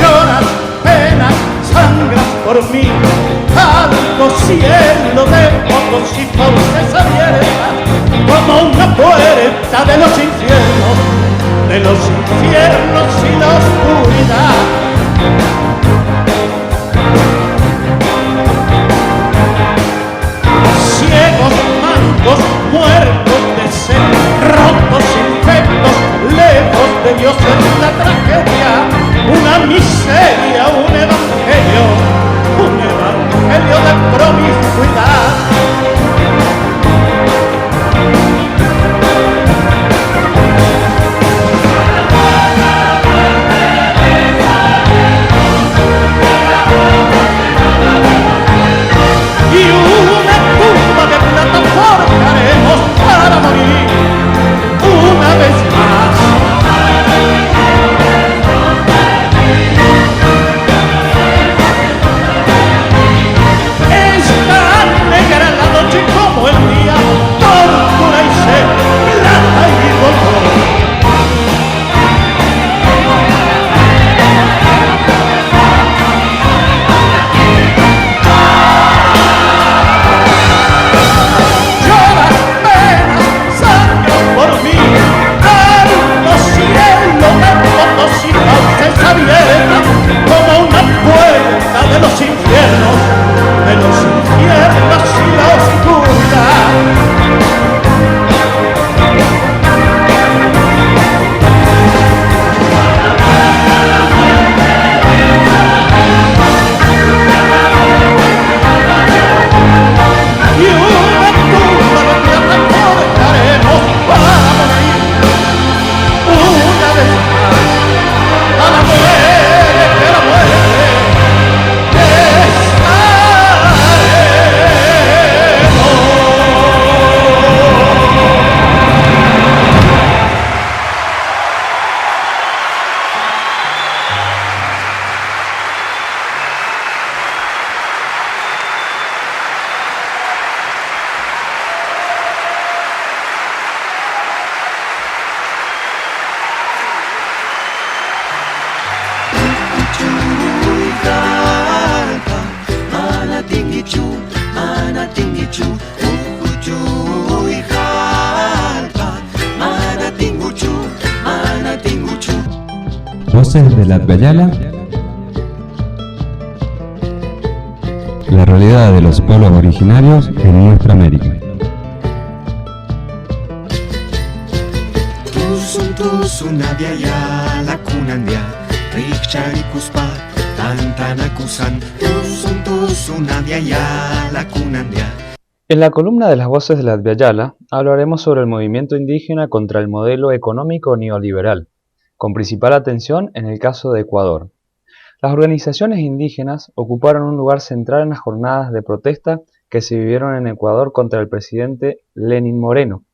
Lloras, penas, sangras por mí. Alto cielo de Potosí se abierta como una puerta de los infiernos y la oscuridad. Ciegos, mancos, muertos de sed, rotos, infectos, lejos de Dios en la tragedia, una miseria, un evangelio de promiscuidad. Voces de la Atbayala, la realidad de los pueblos originarios en nuestra América. En la columna de las Voces de la Atbayala hablaremos sobre el movimiento indígena contra el modelo económico neoliberal, con principal atención en el caso de Ecuador. Las organizaciones indígenas ocuparon un lugar central en las jornadas de protesta que se vivieron en Ecuador contra el presidente Lenín Moreno.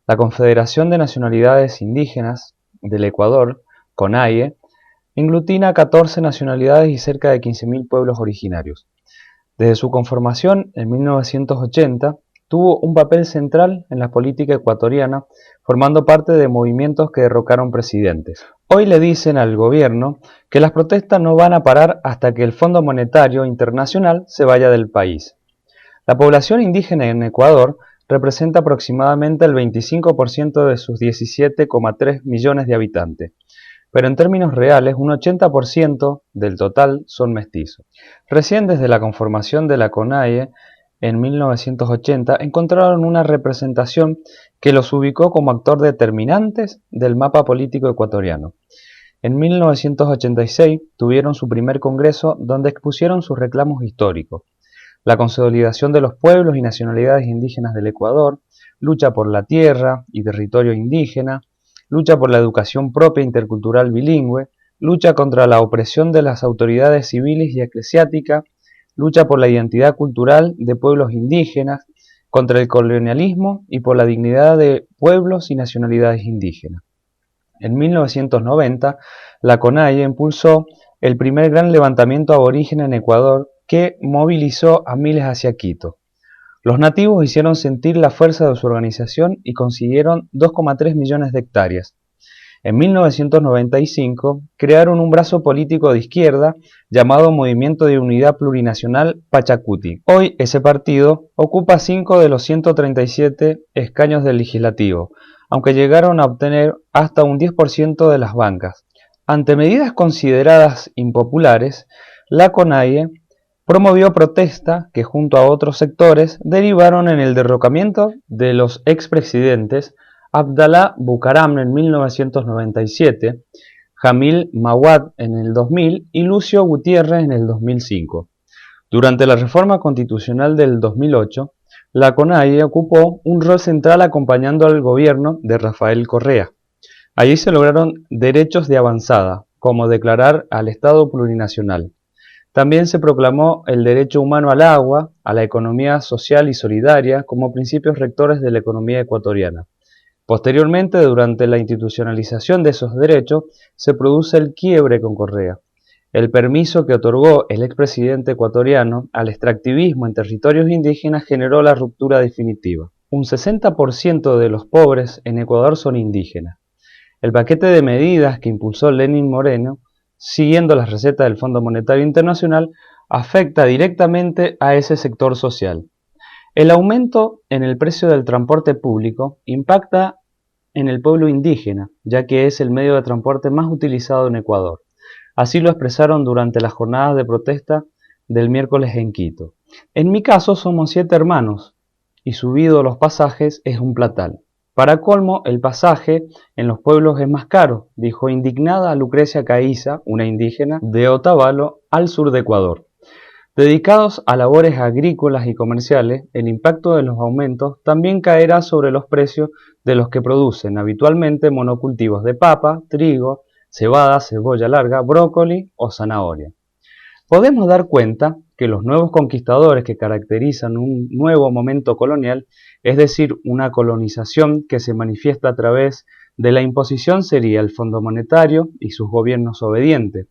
La Confederación de Nacionalidades Indígenas del Ecuador, CONAIE, aglutina 14 nacionalidades y cerca de 15.000 pueblos originarios. Desde su conformación en 1980, tuvo un papel central en la política ecuatoriana, formando parte de movimientos que derrocaron presidentes. Hoy le dicen al gobierno que las protestas no van a parar hasta que el Fondo Monetario Internacional se vaya del país. La población indígena en Ecuador representa aproximadamente el 25% de sus 17,3 millones de habitantes, pero en términos reales un 80% del total son mestizos. Recién desde la conformación de la CONAIE en 1980 encontraron una representación que los ubicó como actores determinantes del mapa político ecuatoriano. En 1986 tuvieron su primer congreso donde expusieron sus reclamos históricos: la consolidación de los pueblos y nacionalidades indígenas del Ecuador, lucha por la tierra y territorio indígena, lucha por la educación propia intercultural bilingüe, lucha contra la opresión de las autoridades civiles y eclesiásticas, lucha por la identidad cultural de pueblos indígenas, contra el colonialismo y por la dignidad de pueblos y nacionalidades indígenas. En 1990, la CONAIE impulsó el primer gran levantamiento aborigen en Ecuador que movilizó a miles hacia Quito. Los nativos hicieron sentir la fuerza de su organización y consiguieron 2,3 millones de hectáreas. En 1995 crearon un brazo político de izquierda llamado Movimiento de Unidad Plurinacional Pachacuti. Hoy ese partido ocupa 5 de los 137 escaños del legislativo, aunque llegaron a obtener hasta un 10% de las bancas. Ante medidas consideradas impopulares, la CONAIE promovió protestas que junto a otros sectores derivaron en el derrocamiento de los expresidentes Abdalá Bucaram en 1997, Jamil Mahuad en el 2000 y Lucio Gutiérrez en el 2005. Durante la reforma constitucional del 2008, la CONAIE ocupó un rol central acompañando al gobierno de Rafael Correa. Allí se lograron derechos de avanzada, como declarar al Estado plurinacional. También se proclamó el derecho humano al agua, a la economía social y solidaria como principios rectores de la economía ecuatoriana. Posteriormente, durante la institucionalización de esos derechos, se produce el quiebre con Correa. El permiso que otorgó el expresidente ecuatoriano al extractivismo en territorios indígenas generó la ruptura definitiva. Un 60% de los pobres en Ecuador son indígenas. El paquete de medidas que impulsó Lenín Moreno, siguiendo las recetas del Fondo Monetario Internacional, afecta directamente a ese sector social. El aumento en el precio del transporte público impacta en el pueblo indígena, ya que es el medio de transporte más utilizado en Ecuador. Así lo expresaron durante las jornadas de protesta del miércoles en Quito. En mi caso somos 7 hermanos y subido los pasajes es un platal. Para colmo, el pasaje en los pueblos es más caro, dijo indignada Lucrecia Caiza, una indígena de Otavalo, al sur de Ecuador. Dedicados a labores agrícolas y comerciales, el impacto de los aumentos también caerá sobre los precios de los que producen habitualmente monocultivos de papa, trigo, cebada, cebolla larga, brócoli o zanahoria. Podemos dar cuenta que los nuevos conquistadores que caracterizan un nuevo momento colonial, es decir, una colonización que se manifiesta a través de la imposición, sería el Fondo Monetario y sus gobiernos obedientes,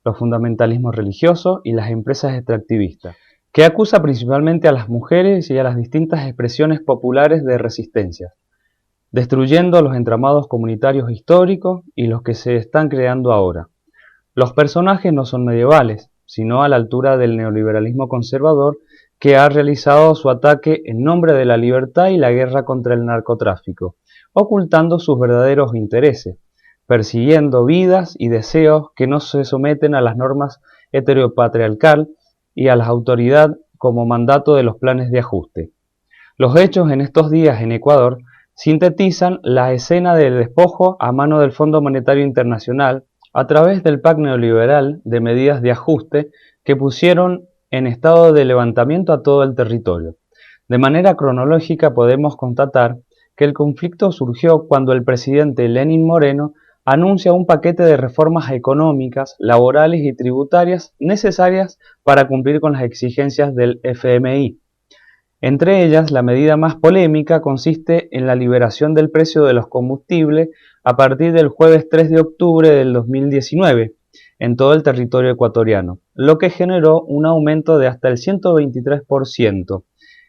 los fundamentalismos religiosos y las empresas extractivistas, que acusa principalmente a las mujeres y a las distintas expresiones populares de resistencia, destruyendo los entramados comunitarios históricos y los que se están creando ahora. Los personajes no son medievales, sino a la altura del neoliberalismo conservador que ha realizado su ataque en nombre de la libertad y la guerra contra el narcotráfico, ocultando sus verdaderos intereses, persiguiendo vidas y deseos que no se someten a las normas heteropatriarcal y a la autoridad como mandato de los planes de ajuste. Los hechos en estos días en Ecuador sintetizan la escena del despojo a mano del Fondo Monetario Internacional a través del PAC neoliberal de medidas de ajuste que pusieron en estado de levantamiento a todo el territorio. De manera cronológica podemos constatar que el conflicto surgió cuando el presidente Lenín Moreno anuncia un paquete de reformas económicas, laborales y tributarias necesarias para cumplir con las exigencias del FMI. Entre ellas, la medida más polémica consiste en la liberación del precio de los combustibles a partir del jueves 3 de octubre del 2019 en todo el territorio ecuatoriano, lo que generó un aumento de hasta el 123%,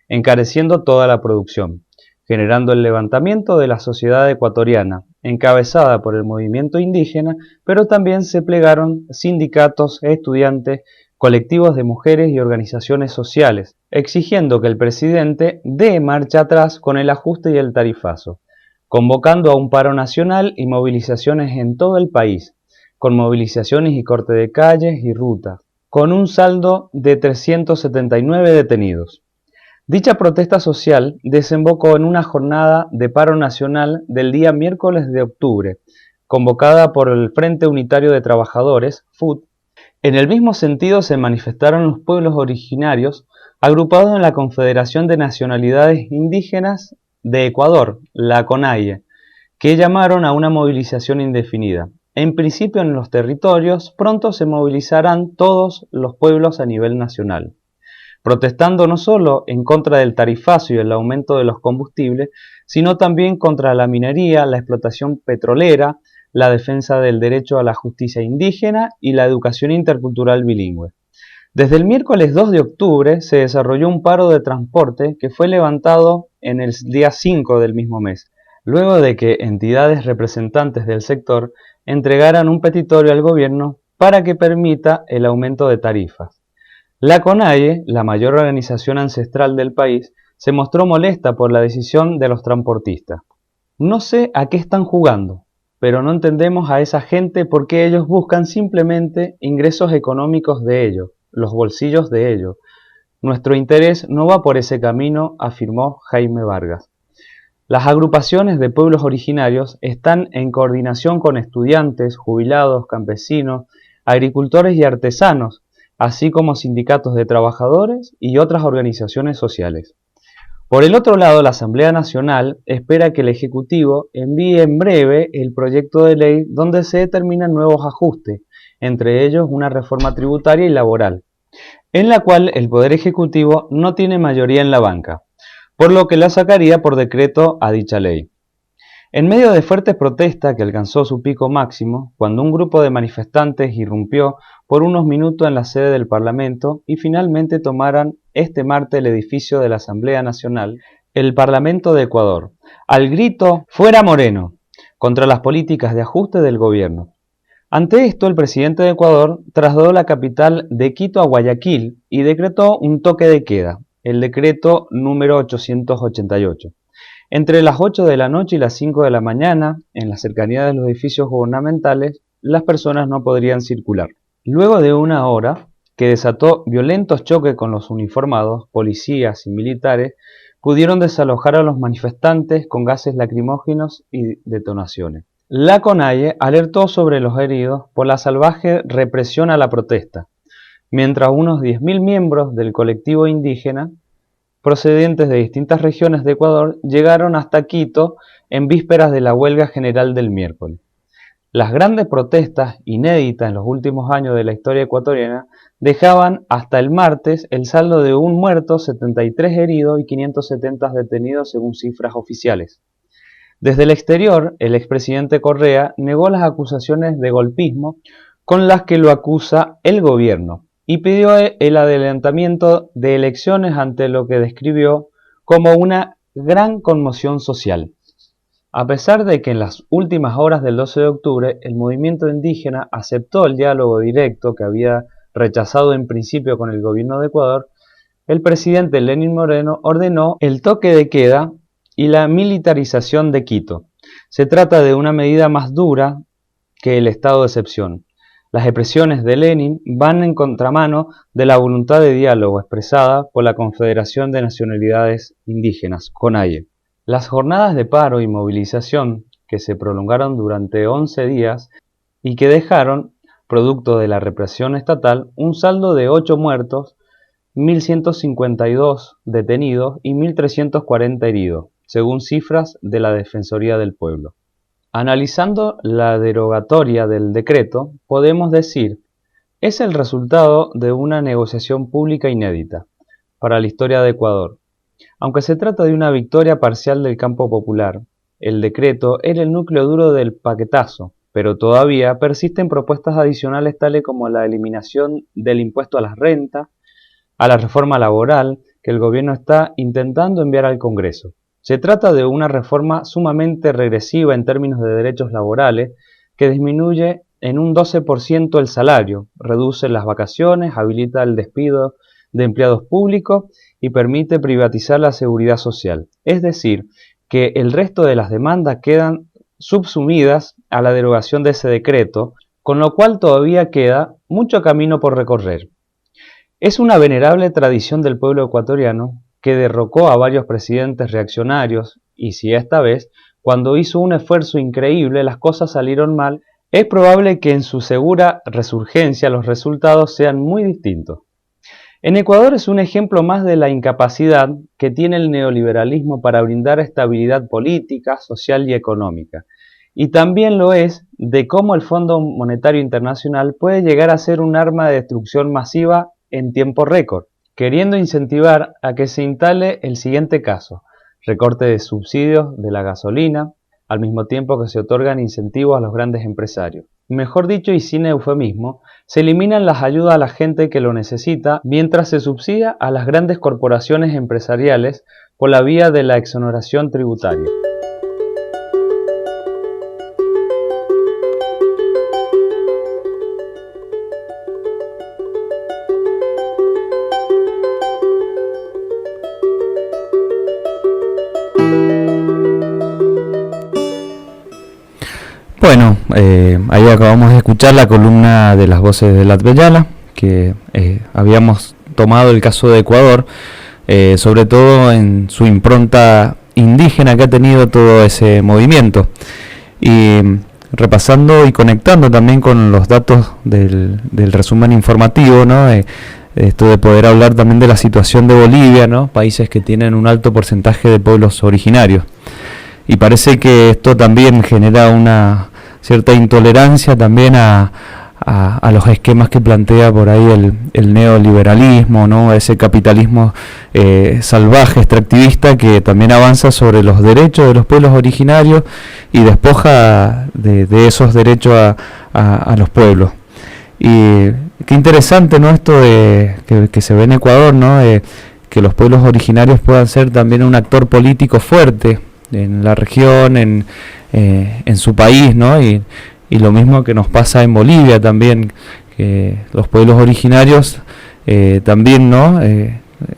encareciendo toda la producción, generando el levantamiento de la sociedad ecuatoriana, encabezada por el movimiento indígena, pero también se plegaron sindicatos, estudiantes, colectivos de mujeres y organizaciones sociales, exigiendo que el presidente dé marcha atrás con el ajuste y el tarifazo, convocando a un paro nacional y movilizaciones en todo el país, con movilizaciones y corte de calles y rutas, con un saldo de 379 detenidos. Dicha protesta social desembocó en una jornada de paro nacional del día miércoles de octubre, convocada por el Frente Unitario de Trabajadores, FUT. En el mismo sentido se manifestaron los pueblos originarios agrupados en la Confederación de Nacionalidades Indígenas de Ecuador, la CONAIE, que llamaron a una movilización indefinida. En principio en los territorios pronto se movilizarán todos los pueblos a nivel nacional, protestando no solo en contra del tarifazo y el aumento de los combustibles, sino también contra la minería, la explotación petrolera, la defensa del derecho a la justicia indígena y la educación intercultural bilingüe. Desde el miércoles 2 de octubre se desarrolló un paro de transporte que fue levantado en el día 5 del mismo mes, luego de que entidades representantes del sector entregaran un petitorio al gobierno para que permita el aumento de tarifas. La CONAIE, la mayor organización ancestral del país, se mostró molesta por la decisión de los transportistas. No sé a qué están jugando, pero no entendemos a esa gente porque ellos buscan simplemente ingresos económicos de ellos, los bolsillos de ellos. Nuestro interés no va por ese camino, afirmó Jaime Vargas. Las agrupaciones de pueblos originarios están en coordinación con estudiantes, jubilados, campesinos, agricultores y artesanos, así como sindicatos de trabajadores y otras organizaciones sociales. Por el otro lado, la Asamblea Nacional espera que el Ejecutivo envíe en breve el proyecto de ley donde se determinan nuevos ajustes, entre ellos una reforma tributaria y laboral, en la cual el Poder Ejecutivo no tiene mayoría en la banca, por lo que la sacaría por decreto a dicha ley. En medio de fuertes protestas que alcanzó su pico máximo, cuando un grupo de manifestantes irrumpió por unos minutos en la sede del Parlamento y finalmente tomaran este martes el edificio de la Asamblea Nacional, el Parlamento de Ecuador, al grito «¡Fuera Moreno!», contra las políticas de ajuste del gobierno. Ante esto, el presidente de Ecuador trasladó la capital de Quito a Guayaquil y decretó un toque de queda, el decreto número 888. Entre las 8 de la noche y las 5 de la mañana, en la cercanía de los edificios gubernamentales, las personas no podrían circular. Luego de una hora, que desató violentos choques con los uniformados, policías y militares, pudieron desalojar a los manifestantes con gases lacrimógenos y detonaciones. La CONAIE alertó sobre los heridos por la salvaje represión a la protesta, mientras unos 10.000 miembros del colectivo indígena procedentes de distintas regiones de Ecuador llegaron hasta Quito en vísperas de la huelga general del miércoles. Las grandes protestas, inéditas en los últimos años de la historia ecuatoriana, dejaban hasta el martes el saldo de un muerto, 73 heridos y 570 detenidos según cifras oficiales. Desde el exterior, el expresidente Correa negó las acusaciones de golpismo con las que lo acusa el gobierno, y pidió el adelantamiento de elecciones ante lo que describió como una gran conmoción social. A pesar de que en las últimas horas del 12 de octubre el movimiento indígena aceptó el diálogo directo que había rechazado en principio con el gobierno de Ecuador, el presidente Lenín Moreno ordenó el toque de queda y la militarización de Quito. Se trata de una medida más dura que el estado de excepción. Las expresiones de Lenin van en contramano de la voluntad de diálogo expresada por la Confederación de Nacionalidades Indígenas, CONAIE. Las jornadas de paro y movilización, que se prolongaron durante 11 días y que dejaron, producto de la represión estatal, un saldo de 8 muertos, 1.152 detenidos y 1.340 heridos, según cifras de la Defensoría del Pueblo. Analizando la derogatoria del decreto, podemos decir, es el resultado de una negociación pública inédita para la historia de Ecuador. Aunque se trata de una victoria parcial del campo popular, el decreto era el núcleo duro del paquetazo, pero todavía persisten propuestas adicionales tales como la eliminación del impuesto a las rentas, a la reforma laboral que el gobierno está intentando enviar al Congreso. Se trata de una reforma sumamente regresiva en términos de derechos laborales que disminuye en un 12% el salario, reduce las vacaciones, habilita el despido de empleados públicos y permite privatizar la seguridad social. Es decir, que el resto de las demandas quedan subsumidas a la derogación de ese decreto, con lo cual todavía queda mucho camino por recorrer. Es una venerable tradición del pueblo ecuatoriano que derrocó a varios presidentes reaccionarios y si esta vez, cuando hizo un esfuerzo increíble, las cosas salieron mal, es probable que en su segura resurgencia los resultados sean muy distintos. En Ecuador es un ejemplo más de la incapacidad que tiene el neoliberalismo para brindar estabilidad política, social y económica. Y también lo es de cómo el Fondo Monetario Internacional puede llegar a ser un arma de destrucción masiva en tiempo récord, queriendo incentivar a que se instale el siguiente caso, recorte de subsidios de la gasolina, al mismo tiempo que se otorgan incentivos a los grandes empresarios. Mejor dicho y sin eufemismo, se eliminan las ayudas a la gente que lo necesita mientras se subsidia a las grandes corporaciones empresariales por la vía de la exoneración tributaria. Bueno, ahí acabamos de escuchar la columna de las voces de Latbellala, que habíamos tomado el caso de Ecuador, sobre todo en su impronta indígena que ha tenido todo ese movimiento. Y repasando y conectando también con los datos del resumen informativo, ¿no? Esto de poder hablar también de la situación de Bolivia, ¿no? Países que tienen un alto porcentaje de pueblos originarios. Y parece que esto también genera una cierta intolerancia también a los esquemas que plantea por ahí el neoliberalismo, ¿no? Ese capitalismo salvaje, extractivista, que también avanza sobre los derechos de los pueblos originarios y despoja de esos derechos a los pueblos. Y qué interesante, ¿no? Esto que se ve en Ecuador, ¿no? Que los pueblos originarios puedan ser también un actor político fuerte en la región, en su país, ¿no? Y lo mismo que nos pasa en Bolivia también, que los pueblos originarios también, ¿no?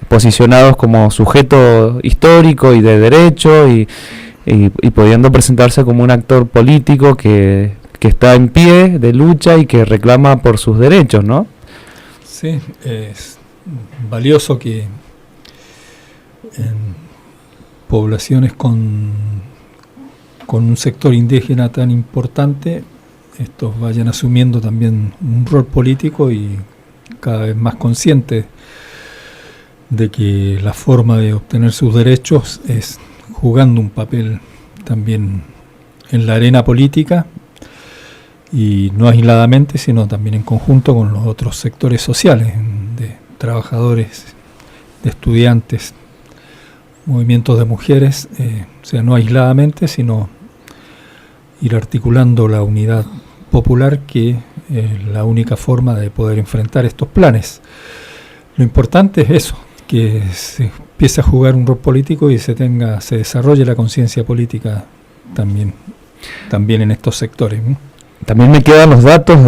Posicionados como sujeto histórico y de derecho y pudiendo presentarse como un actor político que está en pie de lucha y que reclama por sus derechos, ¿no? Sí, es valioso que en poblaciones con un sector indígena tan importante, estos vayan asumiendo también un rol político y cada vez más conscientes de que la forma de obtener sus derechos es jugando un papel también en la arena política y no aisladamente, sino también en conjunto con los otros sectores sociales, de trabajadores, de estudiantes, movimientos de mujeres, o sea, no aisladamente, sino ir articulando la unidad popular, que es la única forma de poder enfrentar estos planes. Lo importante es eso, que se empiece a jugar un rol político y se desarrolle la conciencia política también en estos sectores, ¿no? También me quedan los datos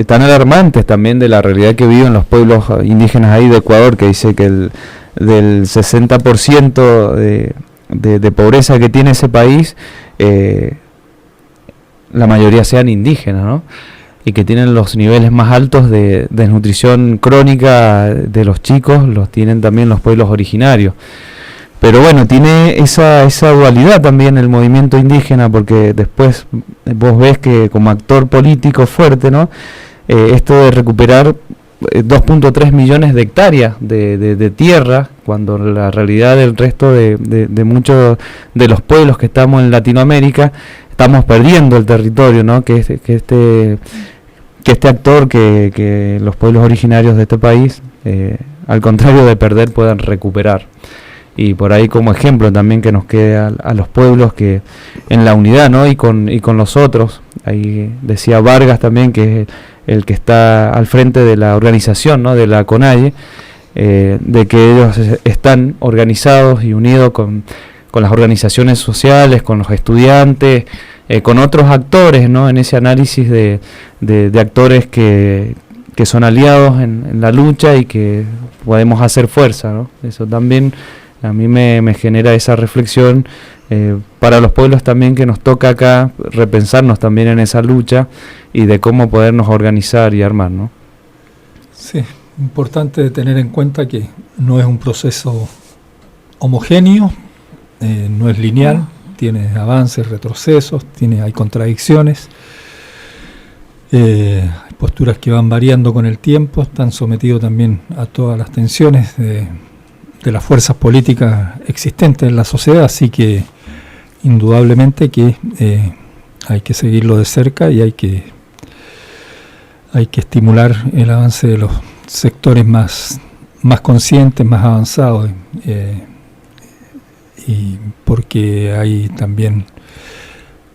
tan alarmantes también de la realidad que viven los pueblos indígenas ahí de Ecuador, que dice que del 60% de pobreza que tiene ese país, la mayoría sean indígenas, ¿no? Y que tienen los niveles más altos de desnutrición crónica de los chicos, los tienen también los pueblos originarios. Pero bueno, tiene esa dualidad también el movimiento indígena, porque después vos ves que como actor político fuerte, ¿no? Esto de recuperar 2.3 millones de hectáreas de tierra, cuando la realidad del resto de muchos de los pueblos que estamos en Latinoamérica, estamos perdiendo el territorio, ¿no? Que este actor, que los pueblos originarios de este país, al contrario de perder, puedan recuperar. Y por ahí como ejemplo también que nos quede a los pueblos que en la unidad, ¿no? y con los otros. Ahí decía Vargas también, que es el que está al frente de la organización, ¿no? De la CONAIE, de que ellos están organizados y unidos con las organizaciones sociales, con los estudiantes, con otros actores, ¿no? En ese análisis de actores que son aliados en la lucha y que podemos hacer fuerza, ¿no? Eso también a mí me genera esa reflexión para los pueblos también, que nos toca acá repensarnos también en esa lucha y de cómo podernos organizar y armar, ¿no? Sí, importante tener en cuenta que no es un proceso homogéneo, no es lineal, tiene avances, retrocesos, hay contradicciones, hay posturas que van variando con el tiempo, están sometidos también a todas las tensiones de las fuerzas políticas existentes en la sociedad, así que indudablemente que hay que seguirlo de cerca y hay que estimular el avance de los sectores más conscientes, más avanzados, y porque hay también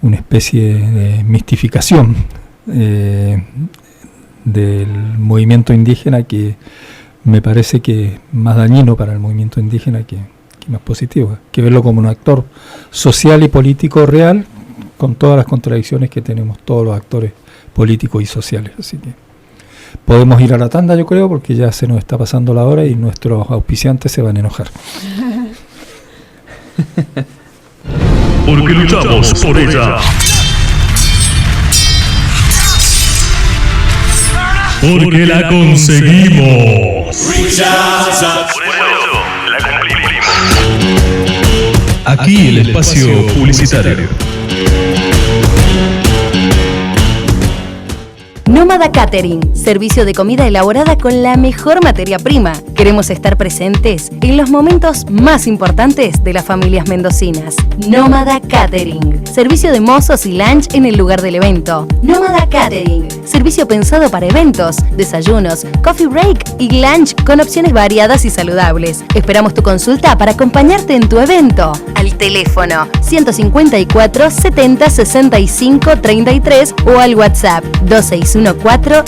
una especie de mistificación del movimiento indígena que me parece que es más dañino para el movimiento indígena que más positivo. Hay que verlo como un actor social y político real, con todas las contradicciones que tenemos todos los actores políticos y sociales. Así que podemos ir a la tanda, yo creo, porque ya se nos está pasando la hora y nuestros auspiciantes se van a enojar. Porque luchamos por ella. Porque la conseguimos. Aquí el espacio publicitario. Nómada Catering, servicio de comida elaborada con la mejor materia prima. Queremos estar presentes en los momentos más importantes de las familias mendocinas. Nómada Catering, servicio de mozos y lunch en el lugar del evento. Nómada Catering, servicio pensado para eventos, desayunos, coffee break y lunch con opciones variadas y saludables. Esperamos tu consulta para acompañarte en tu evento. Al teléfono 154 70 65 33 o al WhatsApp 2614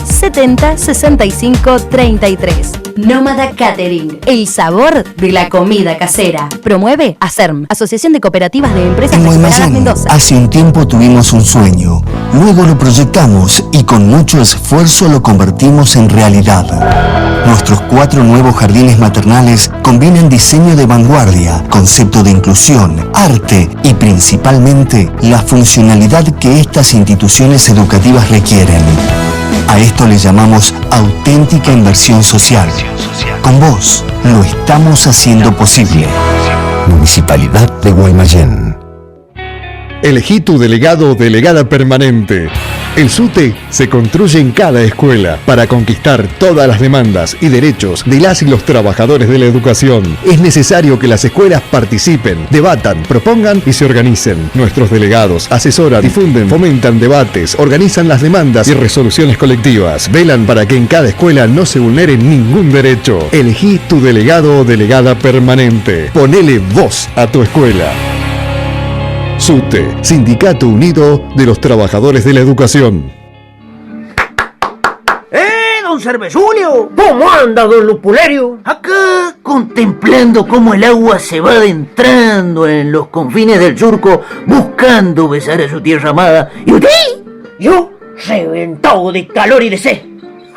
70 65 33. Nómada Catering, el sabor de la comida casera. Promueve ACERM, Asociación de Cooperativas de Empresas Recuperadas Mendoza. Hace un tiempo tuvimos un sueño, luego lo proyectamos y con mucho esfuerzo lo convertimos en realidad. Nuestros 4 nuevos jardines maternales combinan diseño de vanguardia, concepto de inclusión, arte y principalmente la funcionalidad que estas instituciones educativas requieren. A esto le llamamos auténtica inversión social. Con vos lo estamos haciendo posible. Municipalidad de Guaymallén. Elegí tu delegado o delegada permanente. El SUTE se construye en cada escuela para conquistar todas las demandas y derechos de las y los trabajadores de la educación. Es necesario que las escuelas participen, debatan, propongan y se organicen. Nuestros delegados asesoran, difunden, fomentan debates, organizan las demandas y resoluciones colectivas. Velan para que en cada escuela no se vulnere ningún derecho. Elegí tu delegado o delegada permanente. Ponele voz a tu escuela. SUTE, Sindicato Unido de los Trabajadores de la Educación. Don Cervezulio! ¿Cómo anda, don Lupulerio? Acá, contemplando cómo el agua se va adentrando en los confines del surco, buscando besar a su tierra amada. ¿Y usted? Yo, reventado de calor y de sed.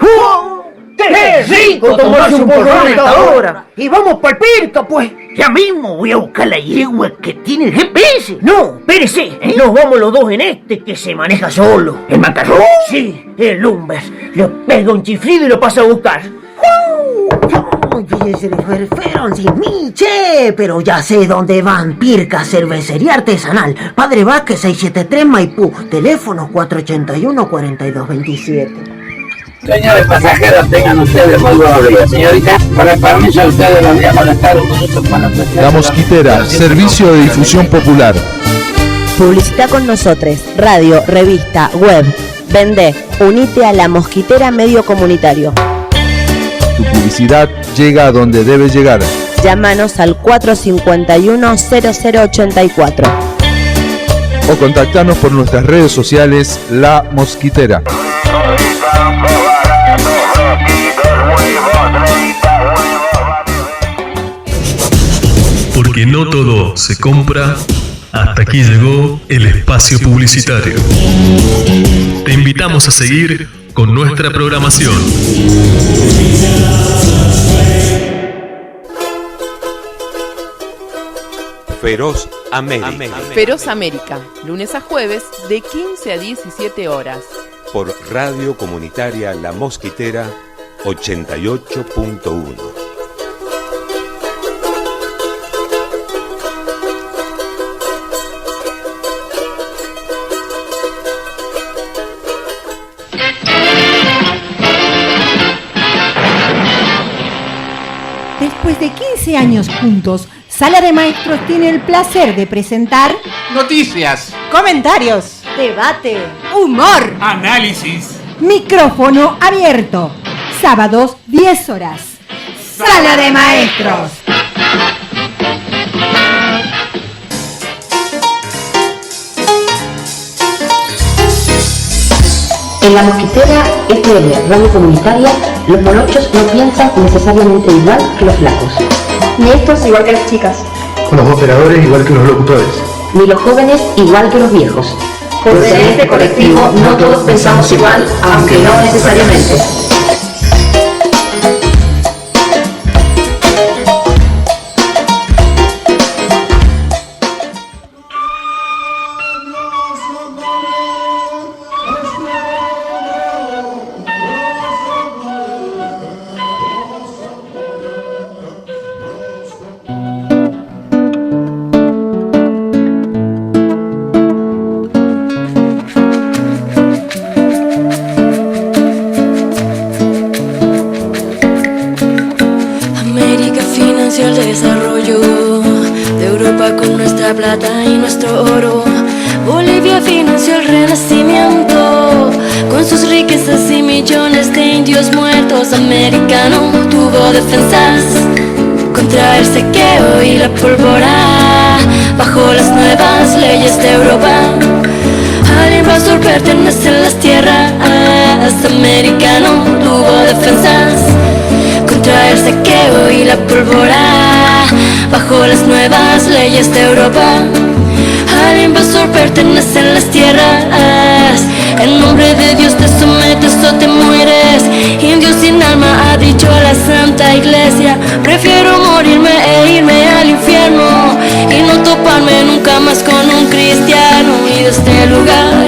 ¡Oh! ¡Qué rico tomarse un porrón a esta hora! Y vamos pa'l Pirca, pues. Ya mismo voy a buscar la yegua que tiene el GPS. No, espérese. Nos vamos los dos en este que se maneja solo. ¿El macarrón? Sí, el Lumbers. Le pega un chiflido y lo pasa a buscar. Fueron sin mí, che, pero ya sé dónde van. Pirca, cervecería artesanal, Padre Vázquez 673 Maipú, teléfono 481-4227. Señores pasajeros, tengan ustedes muy buenos días. Señorita, por el permiso de ustedes los voy a molestar un minuto para ofrecer. La Mosquitera, servicio de difusión popular. Publicita con nosotros, radio, revista, web. Vende, unite a La Mosquitera Medio Comunitario. Tu publicidad llega a donde debe llegar. Llámanos al 451-0084. O contactanos por nuestras redes sociales La Mosquitera. Porque no todo se compra. Hasta aquí llegó el espacio publicitario. Te invitamos a seguir con nuestra programación. Feroz América. Feroz América, lunes a jueves de 15 a 17 horas. Por Radio Comunitaria La Mosquitera 88.1. Después de 15 años juntos, Sala de Maestros tiene el placer de presentar noticias, comentarios, debate, humor, análisis, micrófono abierto. Sábados 10 horas. Sala de Maestros. En La Mosquitera FM, radio comunitaria, los morochos no piensan necesariamente igual que los flacos. Ni estos igual que las chicas. Con los operadores igual que los locutores. Ni los jóvenes igual que los viejos. Porque en este colectivo no todos pensamos igual, aunque no necesariamente. Plata y nuestro oro. Bolivia financió el renacimiento con sus riquezas y millones de indios muertos. Americano tuvo defensas contra el saqueo y la pólvora. Bajo las nuevas leyes de Europa, al invasor pertenecen las tierras. Americano tuvo defensas contra el saqueo y la pólvora. Bajo las nuevas leyes de Europa, al invasor pertenecen las tierras. En nombre de Dios te sometes o te mueres. Indio sin alma ha dicho la Santa Iglesia. Prefiero morirme e irme al infierno y no toparme nunca más con un cristiano. Y de este lugar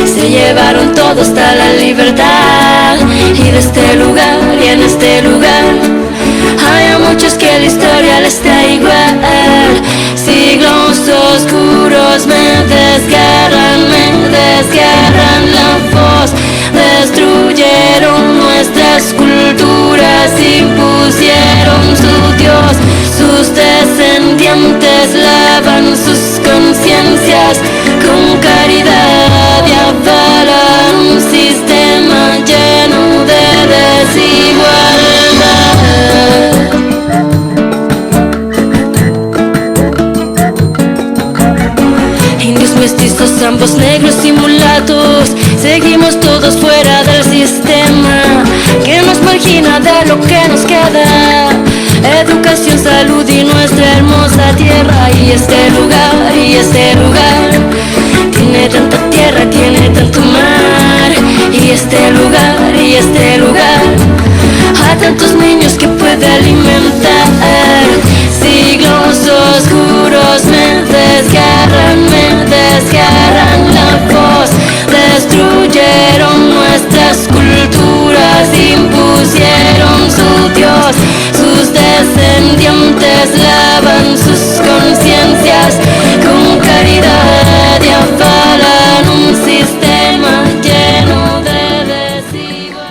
se llevaron todo hasta la libertad. Y de este lugar y en este lugar hay a muchos que la historia les da igual. Siglos oscuros me desgarran la voz. Destruyeron nuestras culturas, impusieron su Dios. Sus descendientes lavan sus conciencias con caridad y avalan un sistema lleno de desigualdad. Indios mestizos, ambos negros y mulatos, seguimos todos fuera del sistema que nos margina de lo que nos queda. Educación, salud y nuestra hermosa tierra. Y este lugar tiene tanta tierra, tiene tanto mar. Y este lugar y este lugar a tantos niños que puede alimentar. Siglos oscuros me desgarran la voz, destruyeron nuestras culturas, impusieron su Dios, sus descendientes lavan sus conciencias con caridad y avalan un sistema lleno de desigualdad.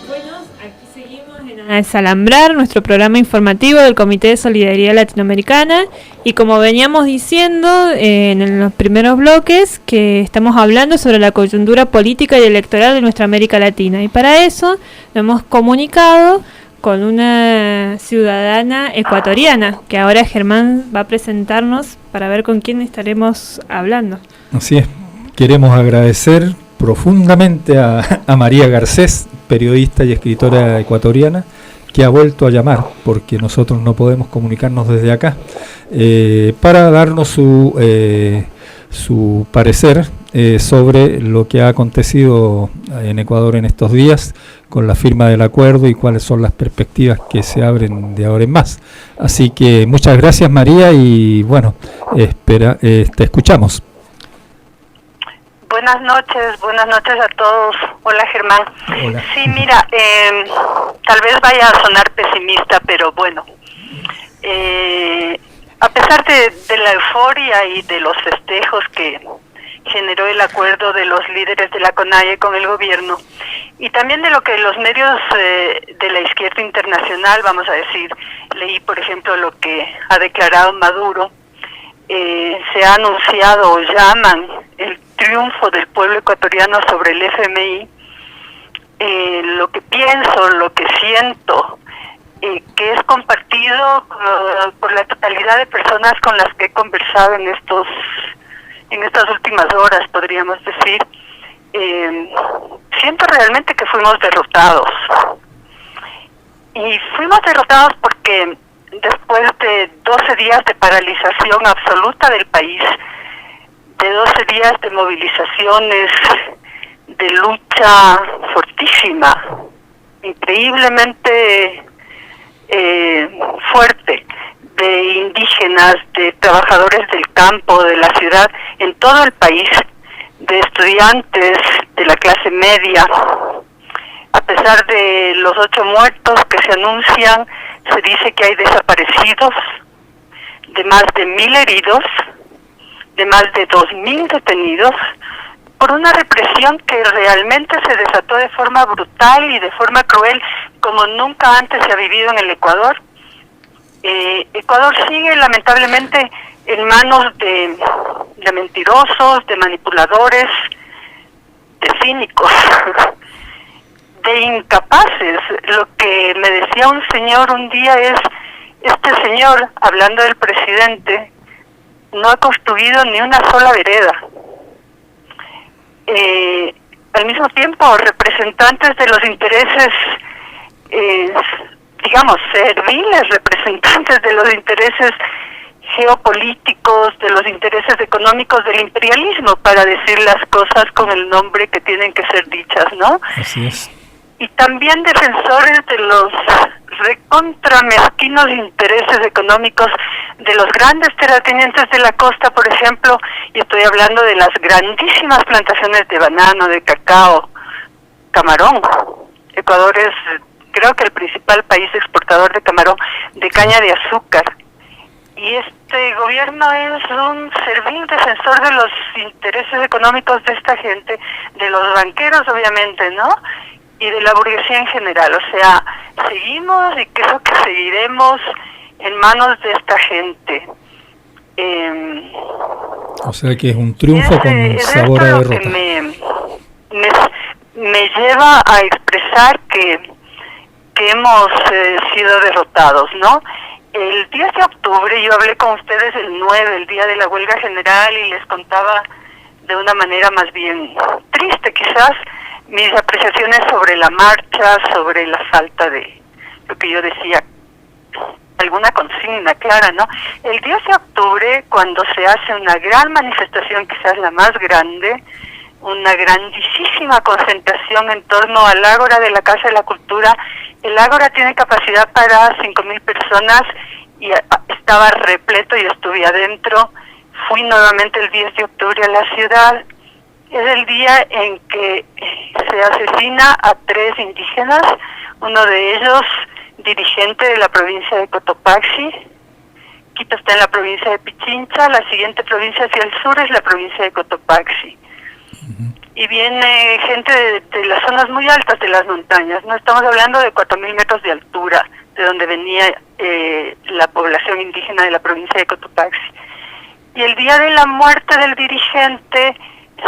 Bueno, aquí seguimos en Desalambrar, nuestro programa informativo del Comité de Solidaridad Latinoamericana, y como veníamos diciendo en los primeros bloques, que estamos hablando sobre la coyuntura política y electoral de nuestra América Latina, y para eso nos hemos comunicado con una ciudadana ecuatoriana, que ahora Germán va a presentarnos para ver con quién estaremos hablando. Así es, queremos agradecer profundamente a María Garcés, periodista y escritora ecuatoriana, que ha vuelto a llamar, porque nosotros no podemos comunicarnos desde acá, para darnos su parecer sobre lo que ha acontecido en Ecuador en estos días con la firma del acuerdo y cuáles son las perspectivas que se abren de ahora en más. Así que muchas gracias, María, y bueno, te escuchamos. Buenas noches a todos. Hola, Germán. Hola. Sí, mira, tal vez vaya a sonar pesimista, pero bueno, a pesar de la euforia y de los festejos que generó el acuerdo de los líderes de la CONAIE con el gobierno, y también de lo que los medios de la izquierda internacional, vamos a decir, leí por ejemplo lo que ha declarado Maduro, se ha anunciado o llaman el triunfo del pueblo ecuatoriano sobre el FMI. Lo que pienso, lo que siento, que es compartido por la totalidad de personas con las que he conversado en estas últimas horas, podríamos decir, siento realmente que fuimos derrotados. Y fuimos derrotados porque después de 12 días de paralización absoluta del país, de 12 días de movilizaciones, de lucha fortísima, increíblemente fuerte, de indígenas, de trabajadores del campo, de la ciudad, en todo el país, de estudiantes, de la clase media. A pesar de los 8 muertos que se anuncian, se dice que hay desaparecidos, de más de 1.000 heridos, de más de 2.000 detenidos, por una represión que realmente se desató de forma brutal y de forma cruel, como nunca antes se ha vivido en el Ecuador. Ecuador sigue lamentablemente en manos de mentirosos, de manipuladores, de cínicos, de incapaces. Lo que me decía un señor un día es, este señor, hablando del presidente, no ha construido ni una sola vereda. Al mismo tiempo, representantes de los intereses, digamos, serviles representantes de los intereses geopolíticos, de los intereses económicos del imperialismo, para decir las cosas con el nombre que tienen que ser dichas, ¿no? Así es. Y también defensores de los recontra mezquinos intereses económicos de los grandes terratenientes de la costa, por ejemplo, y estoy hablando de las grandísimas plantaciones de banano, de cacao, camarón. Ecuador es, creo que el principal país exportador de camarón, de caña de azúcar. Y este gobierno es un servil defensor de los intereses económicos de esta gente, de los banqueros obviamente, ¿no? Y de la burguesía en general. O sea, seguimos y creo que seguiremos en manos de esta gente. O sea que es un triunfo con sabor a derrota. Lo que me lleva a expresar que hemos sido derrotados, ¿no? El 10 de octubre yo hablé con ustedes el 9, el día de la huelga general, y les contaba de una manera más bien triste quizás mis apreciaciones sobre la marcha, sobre la falta de lo que yo decía, alguna consigna clara, ¿no? El 10 de octubre, cuando se hace una gran manifestación, quizás la más grande, una grandísima concentración en torno al Ágora de la Casa de la Cultura. El Ágora tiene capacidad para 5.000 personas y estaba repleto, yo estuve adentro. Fui nuevamente el 10 de octubre a la ciudad. Es el día en que se asesina a 3 indígenas, uno de ellos dirigente de la provincia de Cotopaxi. Quito está en la provincia de Pichincha, la siguiente provincia hacia el sur es la provincia de Cotopaxi. Y viene gente de las zonas muy altas de las montañas, no estamos hablando de 4.000 metros de altura, de donde venía la población indígena de la provincia de Cotopaxi. Y el día de la muerte del dirigente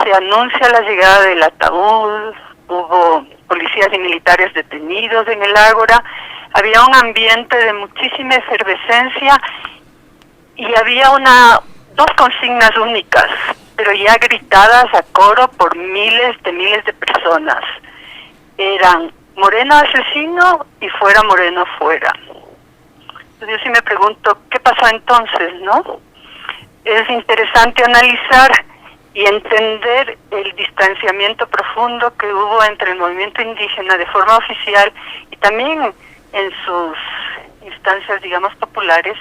se anuncia la llegada del ataúd, hubo policías y militares detenidos en el Ágora, había un ambiente de muchísima efervescencia y había dos consignas únicas, pero ya gritadas a coro por miles de personas. Eran Moreno asesino y fuera Moreno fuera. Entonces yo sí me pregunto, ¿qué pasó entonces, no? Es interesante analizar y entender el distanciamiento profundo que hubo entre el movimiento indígena de forma oficial y también en sus instancias, digamos, populares,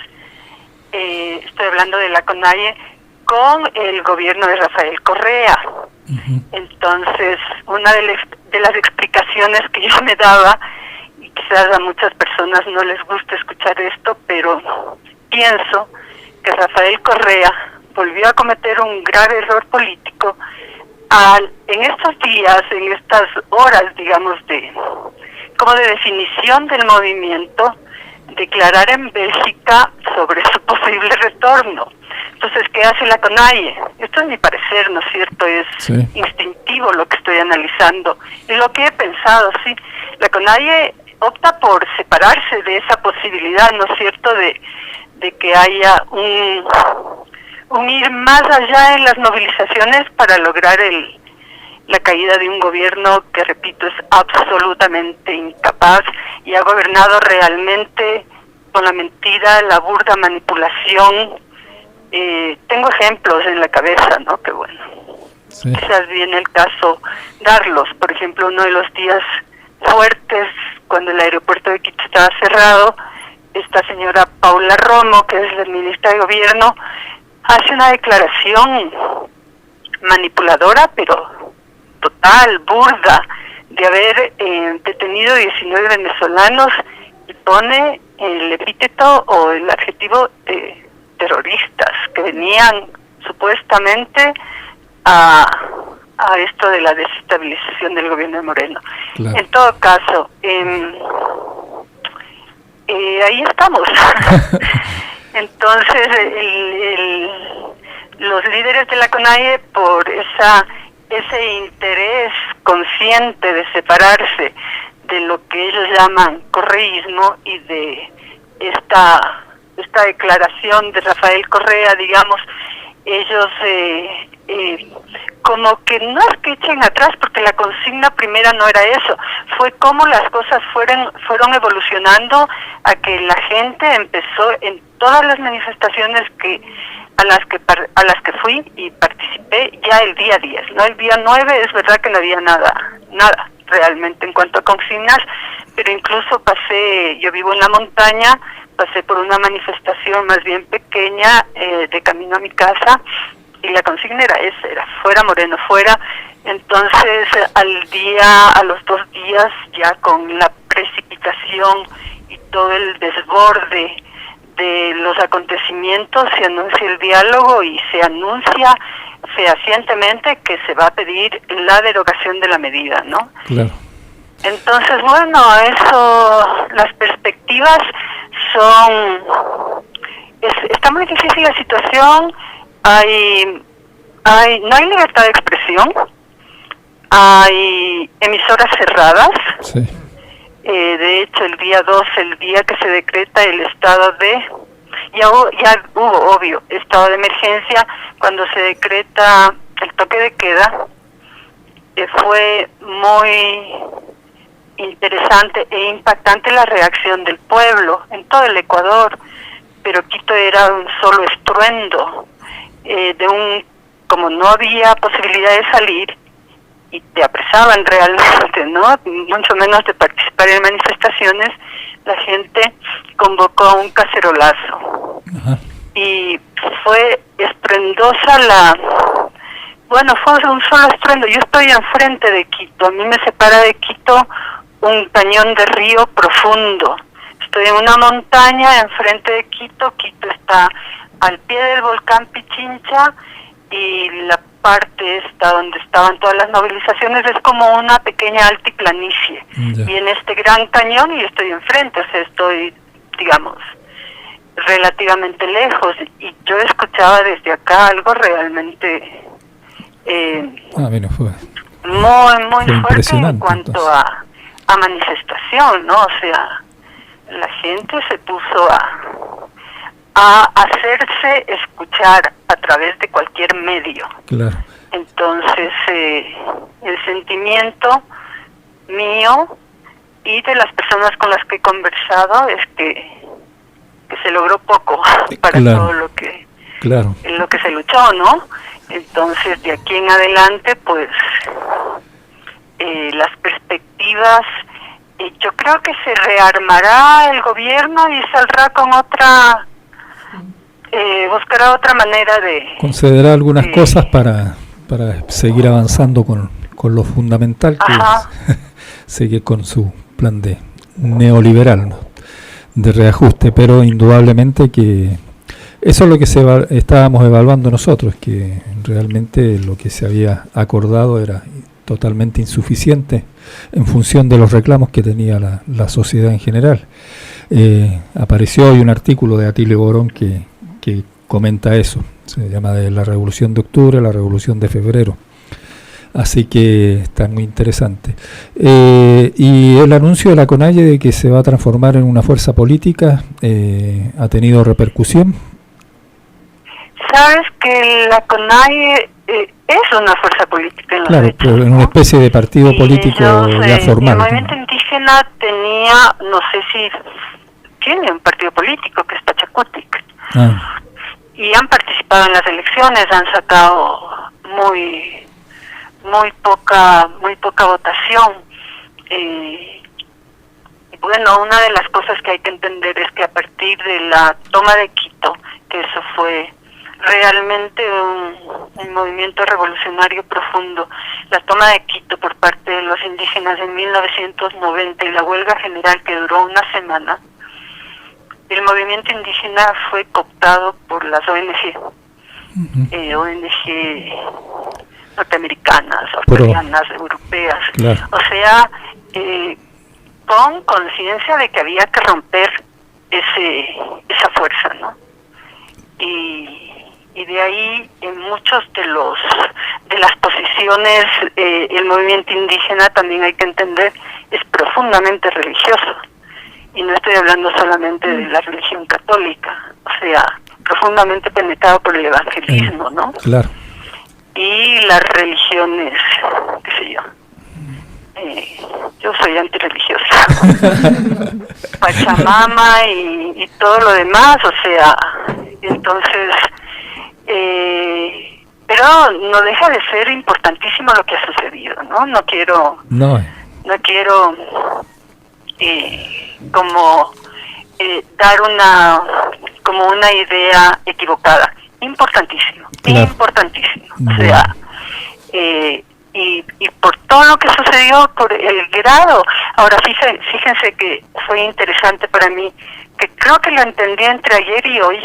estoy hablando de la CONAIE, con el gobierno de Rafael Correa. Entonces, una de las explicaciones que yo me daba, y quizás a muchas personas no les gusta escuchar esto, pero pienso que Rafael Correa volvió a cometer un grave error político en estos días, en estas horas, digamos, como de definición del movimiento, declarar en Bélgica sobre su posible retorno. Entonces, ¿qué hace la CONAIE? Esto es mi parecer, ¿no es cierto? Es instintivo lo que estoy analizando. Y lo que he pensado, sí, la CONAIE opta por separarse de esa posibilidad, ¿no es cierto?, de que haya un ir más allá en las movilizaciones para lograr la caída de un gobierno que, repito, es absolutamente incapaz y ha gobernado realmente con la mentira, la burda manipulación. Tengo ejemplos en la cabeza, ¿no? Que bueno, quizás viene el caso darlos. Por ejemplo, uno de los días fuertes, cuando el aeropuerto de Quito estaba cerrado, esta señora Paula Romo, que es la ministra de Gobierno, hace una declaración manipuladora, pero total, burda, de haber detenido 19 venezolanos y pone el epíteto o el adjetivo de terroristas que venían supuestamente a esto de la desestabilización del gobierno de Moreno. Claro. En todo caso, ahí estamos. Entonces, los líderes de la CONAIE, por ese interés consciente de separarse de lo que ellos llaman correísmo y de esta declaración de Rafael Correa, digamos, ellos como que no es que echen atrás, porque la consigna primera no era eso, fue como las cosas fueron evolucionando a que la gente empezó en todas las manifestaciones a las que fui y participé ya el día 10, ¿no? El día 9 es verdad que no había nada realmente en cuanto a consignas, pero incluso yo vivo en la montaña, pasé por una manifestación más bien pequeña de camino a mi casa y la consigna era fuera Moreno fuera. Entonces a los 2 días, ya con la precipitación y todo el desborde de los acontecimientos, se anuncia el diálogo y se anuncia fehacientemente que se va a pedir la derogación de la medida, ¿no? Claro. Entonces, bueno, las perspectivas está muy difícil la situación, no hay libertad de expresión, hay emisoras cerradas. Sí. De hecho, el día 2, el día que se decreta el estado ya hubo, obvio, estado de emergencia, cuando se decreta el toque de queda, fue muy interesante e impactante la reacción del pueblo en todo el Ecuador, pero Quito era un solo estruendo, como no había posibilidad de salir, y te apresaban realmente, ¿no? Mucho menos de participar en manifestaciones, la gente convocó un cacerolazo. Ajá. Y fue estruendosa fue un solo estruendo. Yo estoy enfrente de Quito, a mí me separa de Quito un cañón de río profundo. Estoy en una montaña enfrente de Quito. Quito está al pie del volcán Pichincha y la parte esta donde estaban todas las movilizaciones es como una pequeña altiplanicie. Y en este gran cañón y estoy enfrente, o sea, estoy, digamos, relativamente lejos, y yo escuchaba desde acá algo realmente fue muy fuerte en cuanto entonces a manifestación, ¿no? O sea, la gente se puso a hacerse escuchar a través de cualquier medio. Claro. Entonces, el sentimiento mío y de las personas con las que he conversado es que se logró poco para todo lo que en lo que se luchó, ¿no? Entonces, de aquí en adelante, pues, las perspectivas, yo creo que se rearmará el gobierno y saldrá con otra, buscará otra manera de... Considerar algunas cosas para seguir avanzando con lo fundamental, que es seguir con su plan de neoliberal, ¿no? De reajuste, pero indudablemente que eso es lo que estábamos evaluando nosotros, que realmente lo que se había acordado era totalmente insuficiente en función de los reclamos que tenía la sociedad en general. Apareció hoy un artículo de Atilio Borón que comenta eso, se llama de la Revolución de Octubre, la Revolución de Febrero. Así que está muy interesante. Y el anuncio de la CONAIE de que se va a transformar en una fuerza política ha tenido repercusión. Sabes que la CONAIE es una fuerza política en Claro, pero en una especie de partido político ya formal. El movimiento indígena tenía, no sé si tiene un partido político que es Pachacutic. Y han participado en las elecciones, han sacado muy poca votación. Bueno, una de las cosas que hay que entender es que a partir de la toma de Quito, que eso fue realmente un movimiento revolucionario profundo, la toma de Quito por parte de los indígenas en 1990 y la huelga general que duró una semana, el movimiento indígena fue cooptado por las ONG, ONG norteamericanas, australianas, europeas, o sea, con conciencia de que había que romper esa fuerza, ¿no? Y de ahí en muchos de las posiciones el movimiento indígena, también hay que entender, es profundamente religioso, y no estoy hablando solamente de la religión católica, o sea, profundamente penetrado por el evangelismo, ¿no? Claro. Y las religiones, qué sé yo, yo soy antirreligiosa, Pachamama y todo lo demás, o sea, entonces, pero no deja de ser importantísimo lo que ha sucedido, ¿no? No quiero como dar una idea equivocada. Importantísimo, importantísimo. O sea, y por todo lo que sucedió, por el grado. Ahora fíjense que fue interesante para mí, que creo que lo entendí entre ayer y hoy,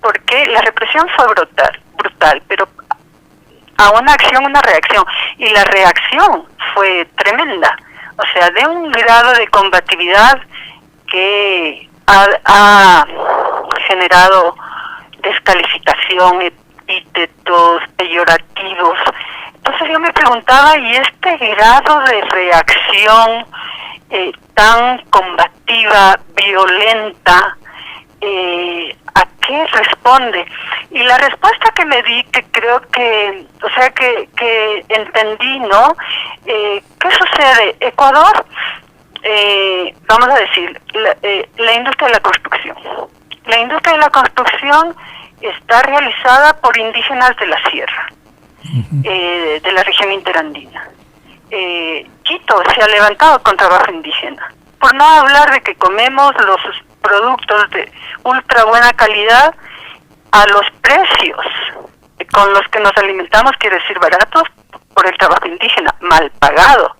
porque la represión fue brutal, pero a una acción, una reacción, y la reacción fue tremenda, o sea, de un grado de combatividad que ha generado descalificación, epítetos peyorativos. Entonces yo me preguntaba, ¿y este grado de reacción tan combativa, violenta, a qué responde? Y la respuesta que me di, que creo que, o sea, que entendí, ¿no? ¿Qué sucede? Ecuador, vamos a decir, la industria de la construcción. La industria de la construcción está realizada por indígenas de la sierra. de la región interandina. Quito se ha levantado con trabajo indígena, por no hablar de que comemos los productos de ultra buena calidad a los precios con los que nos alimentamos, quiero decir baratos, por el trabajo indígena, mal pagado,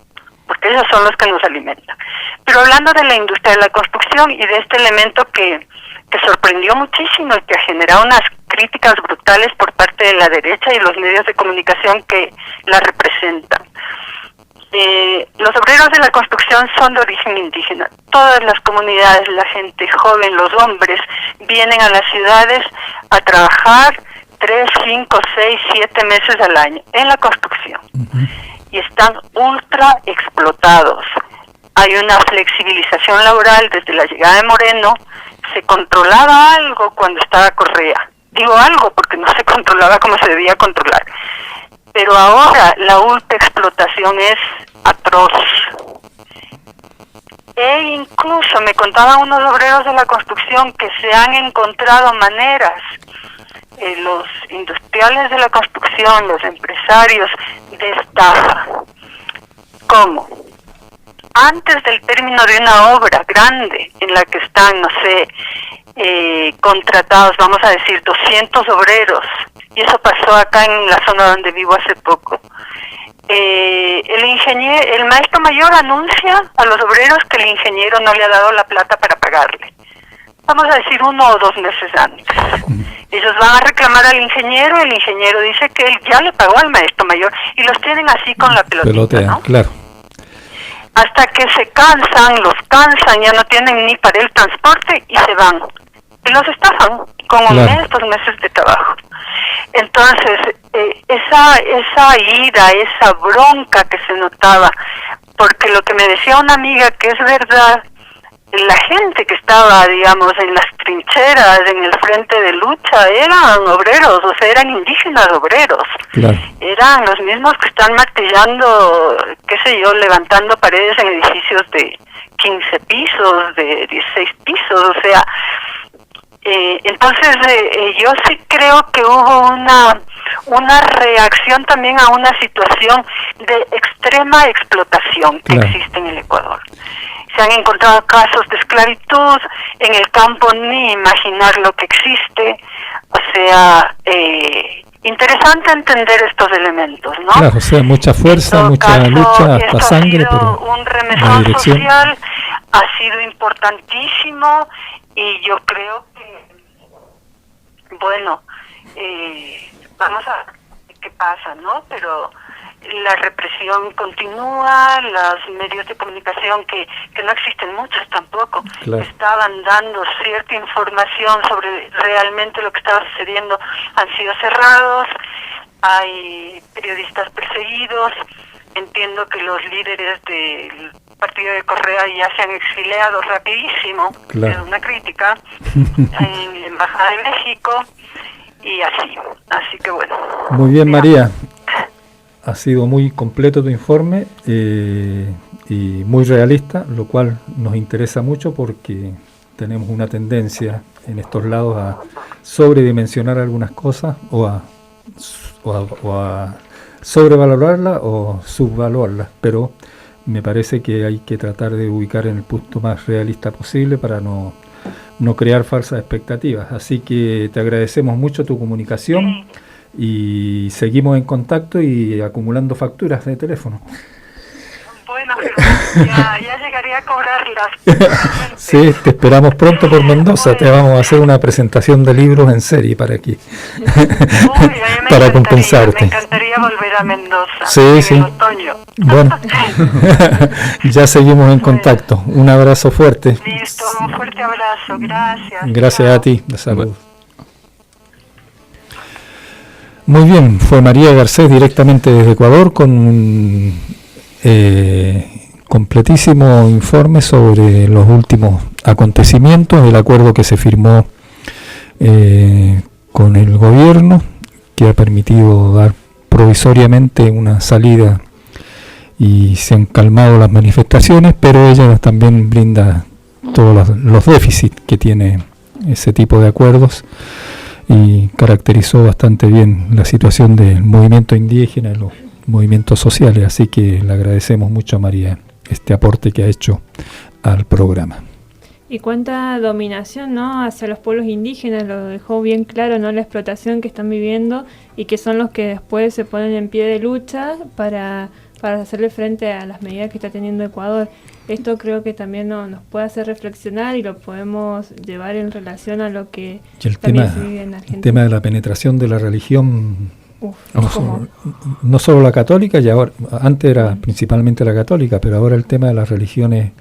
porque ellos son los que nos alimentan. Pero hablando de la industria de la construcción y de este elemento que sorprendió muchísimo y que ha generado unas críticas brutales por parte de la derecha y los medios de comunicación que la representan. Los obreros de la construcción son de origen indígena. Todas las comunidades, la gente joven, los hombres, vienen a las ciudades a trabajar 3, 5, 6, 7 meses al año en la construcción. Y están ultra explotados. Hay una flexibilización laboral desde la llegada de Moreno. Se controlaba algo cuando estaba Correa. Digo algo porque no se controlaba como se debía controlar. Pero ahora la ultra explotación es atroz. E incluso me contaban unos obreros de la construcción que se han encontrado maneras, los industriales de la construcción, los empresarios, de estafa. ¿Cómo? Antes del término de una obra grande en la que están, no sé, contratados, vamos a decir, 200 obreros, y eso pasó acá en la zona donde vivo hace poco. El maestro mayor anuncia a los obreros que el ingeniero no le ha dado la plata para pagarle. Vamos a decir 1 o 2 meses antes. Ellos van a reclamar al ingeniero, el ingeniero dice que él ya le pagó al maestro mayor y los tienen así con la pelotita, ¿no? Claro. Hasta que se cansan, ya no tienen ni para el transporte y se van. Y los estafan con un mes, 2 meses de trabajo. Entonces, esa ira, esa bronca que se notaba, porque lo que me decía una amiga que es verdad, la gente que estaba, digamos, en las trincheras, en el frente de lucha, eran obreros, o sea, eran indígenas obreros. Claro. Eran los mismos que están martillando, qué sé yo, levantando paredes en edificios de 15 pisos, de 16 pisos, o sea. Entonces, yo sí creo que hubo una reacción también a una situación de extrema explotación que existe en el Ecuador. Se han encontrado casos de esclavitud, en el campo ni imaginar lo que existe, o sea, interesante entender estos elementos, ¿no? Claro, o sea, mucha fuerza, mucha lucha, hasta sangre, pero un remesón social ha sido importantísimo y yo creo que, bueno, vamos a ver qué pasa, ¿no? Pero la represión continúa, los medios de comunicación que no existen muchos tampoco, estaban dando cierta información sobre realmente lo que estaba sucediendo, han sido cerrados, hay periodistas perseguidos, entiendo que los líderes del partido de Correa ya se han exiliado rapidísimo, es una crítica, en la Embajada de México y así que bueno. Muy bien, María. Ha sido muy completo tu informe y muy realista, lo cual nos interesa mucho porque tenemos una tendencia en estos lados a sobredimensionar algunas cosas o a sobrevalorarlas o subvalorarlas, pero me parece que hay que tratar de ubicar en el punto más realista posible para no crear falsas expectativas. Así que te agradecemos mucho tu comunicación. Y seguimos en contacto y acumulando facturas de teléfono. Bueno, pero ya llegaría a cobrarlas. Sí, te esperamos pronto por Mendoza. Te vamos a hacer una presentación de libros en serie para aquí. Para compensarte. Me encantaría volver a Mendoza. Sí, en otoño. Bueno, ya seguimos en contacto. Un abrazo fuerte. Listo, un fuerte abrazo. Gracias. Gracias a ti. Saludos. Muy bien, fue María Garcés directamente desde Ecuador con un completísimo informe sobre los últimos acontecimientos, el acuerdo que se firmó con el gobierno, que ha permitido dar provisoriamente una salida y se han calmado las manifestaciones, pero ella también brinda todos los déficits que tiene ese tipo de acuerdos. y caracterizó bastante bien la situación del movimiento indígena y los movimientos sociales, así que le agradecemos mucho a María este aporte que ha hecho al programa. Y cuánta dominación, ¿no?, hacia los pueblos indígenas, lo dejó bien claro, ¿no?, la explotación que están viviendo y que son los que después se ponen en pie de lucha para hacerle frente a las medidas que está teniendo Ecuador. Esto creo que también nos puede hacer reflexionar y lo podemos llevar en relación a lo que también se vive en Argentina. El tema de la penetración de la religión, no solo la católica, y ahora, antes era principalmente la católica, pero ahora el tema de las religiones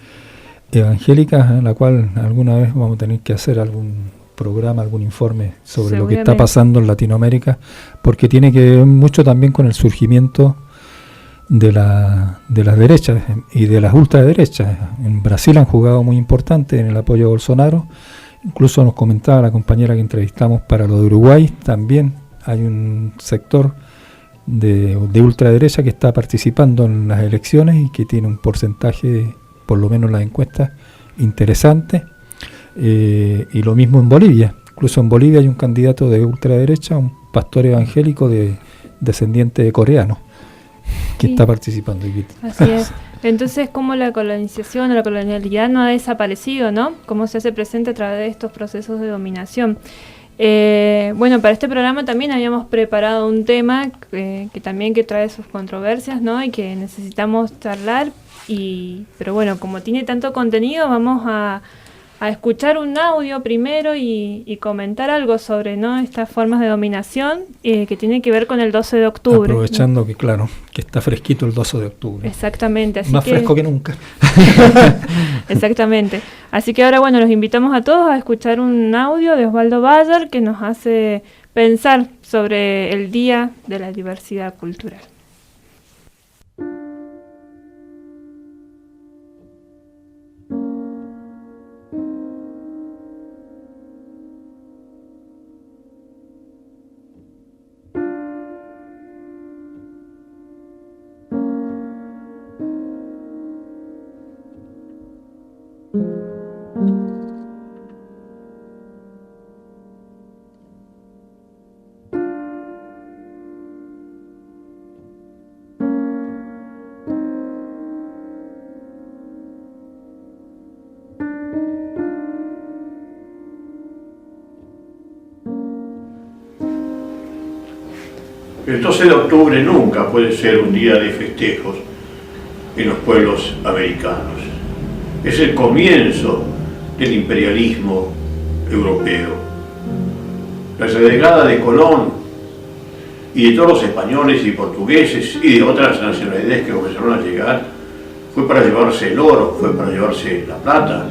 evangélicas, en la cual alguna vez vamos a tener que hacer algún programa, algún informe sobre lo que está pasando en Latinoamérica, porque tiene que ver mucho también con el surgimiento de las derechas y de las ultraderechas. En Brasil han jugado muy importante en el apoyo a Bolsonaro. Incluso nos comentaba la compañera que entrevistamos para lo de Uruguay, también hay un sector de ultraderecha que está participando en las elecciones y que tiene un porcentaje, por lo menos en las encuestas, interesante. Y lo mismo en Bolivia. Incluso en Bolivia hay un candidato de ultraderecha, un pastor evangélico descendiente de coreano, que está participando. Así es. Entonces, ¿cómo la colonización o la colonialidad no ha desaparecido, ¿no? ¿Cómo se hace presente a través de estos procesos de dominación? Bueno, para este programa también habíamos preparado un tema que también trae sus controversias, ¿no?, y que necesitamos charlar. Pero bueno, como tiene tanto contenido, vamos a escuchar un audio primero y comentar algo sobre, ¿no?, estas formas de dominación que tiene que ver con el 12 de octubre. Aprovechando, ¿no?, que claro, que está fresquito el 12 de octubre. Exactamente. Así Más fresco que nunca. Exactamente. Así que ahora, bueno, los invitamos a todos a escuchar un audio de Osvaldo Bayer que nos hace pensar sobre el Día de la Diversidad Cultural. El 12 de octubre nunca puede ser un día de festejos en los pueblos americanos. Es el comienzo del imperialismo europeo. La llegada de Colón y de todos los españoles y portugueses y de otras nacionalidades que comenzaron a llegar fue para llevarse el oro, fue para llevarse la plata.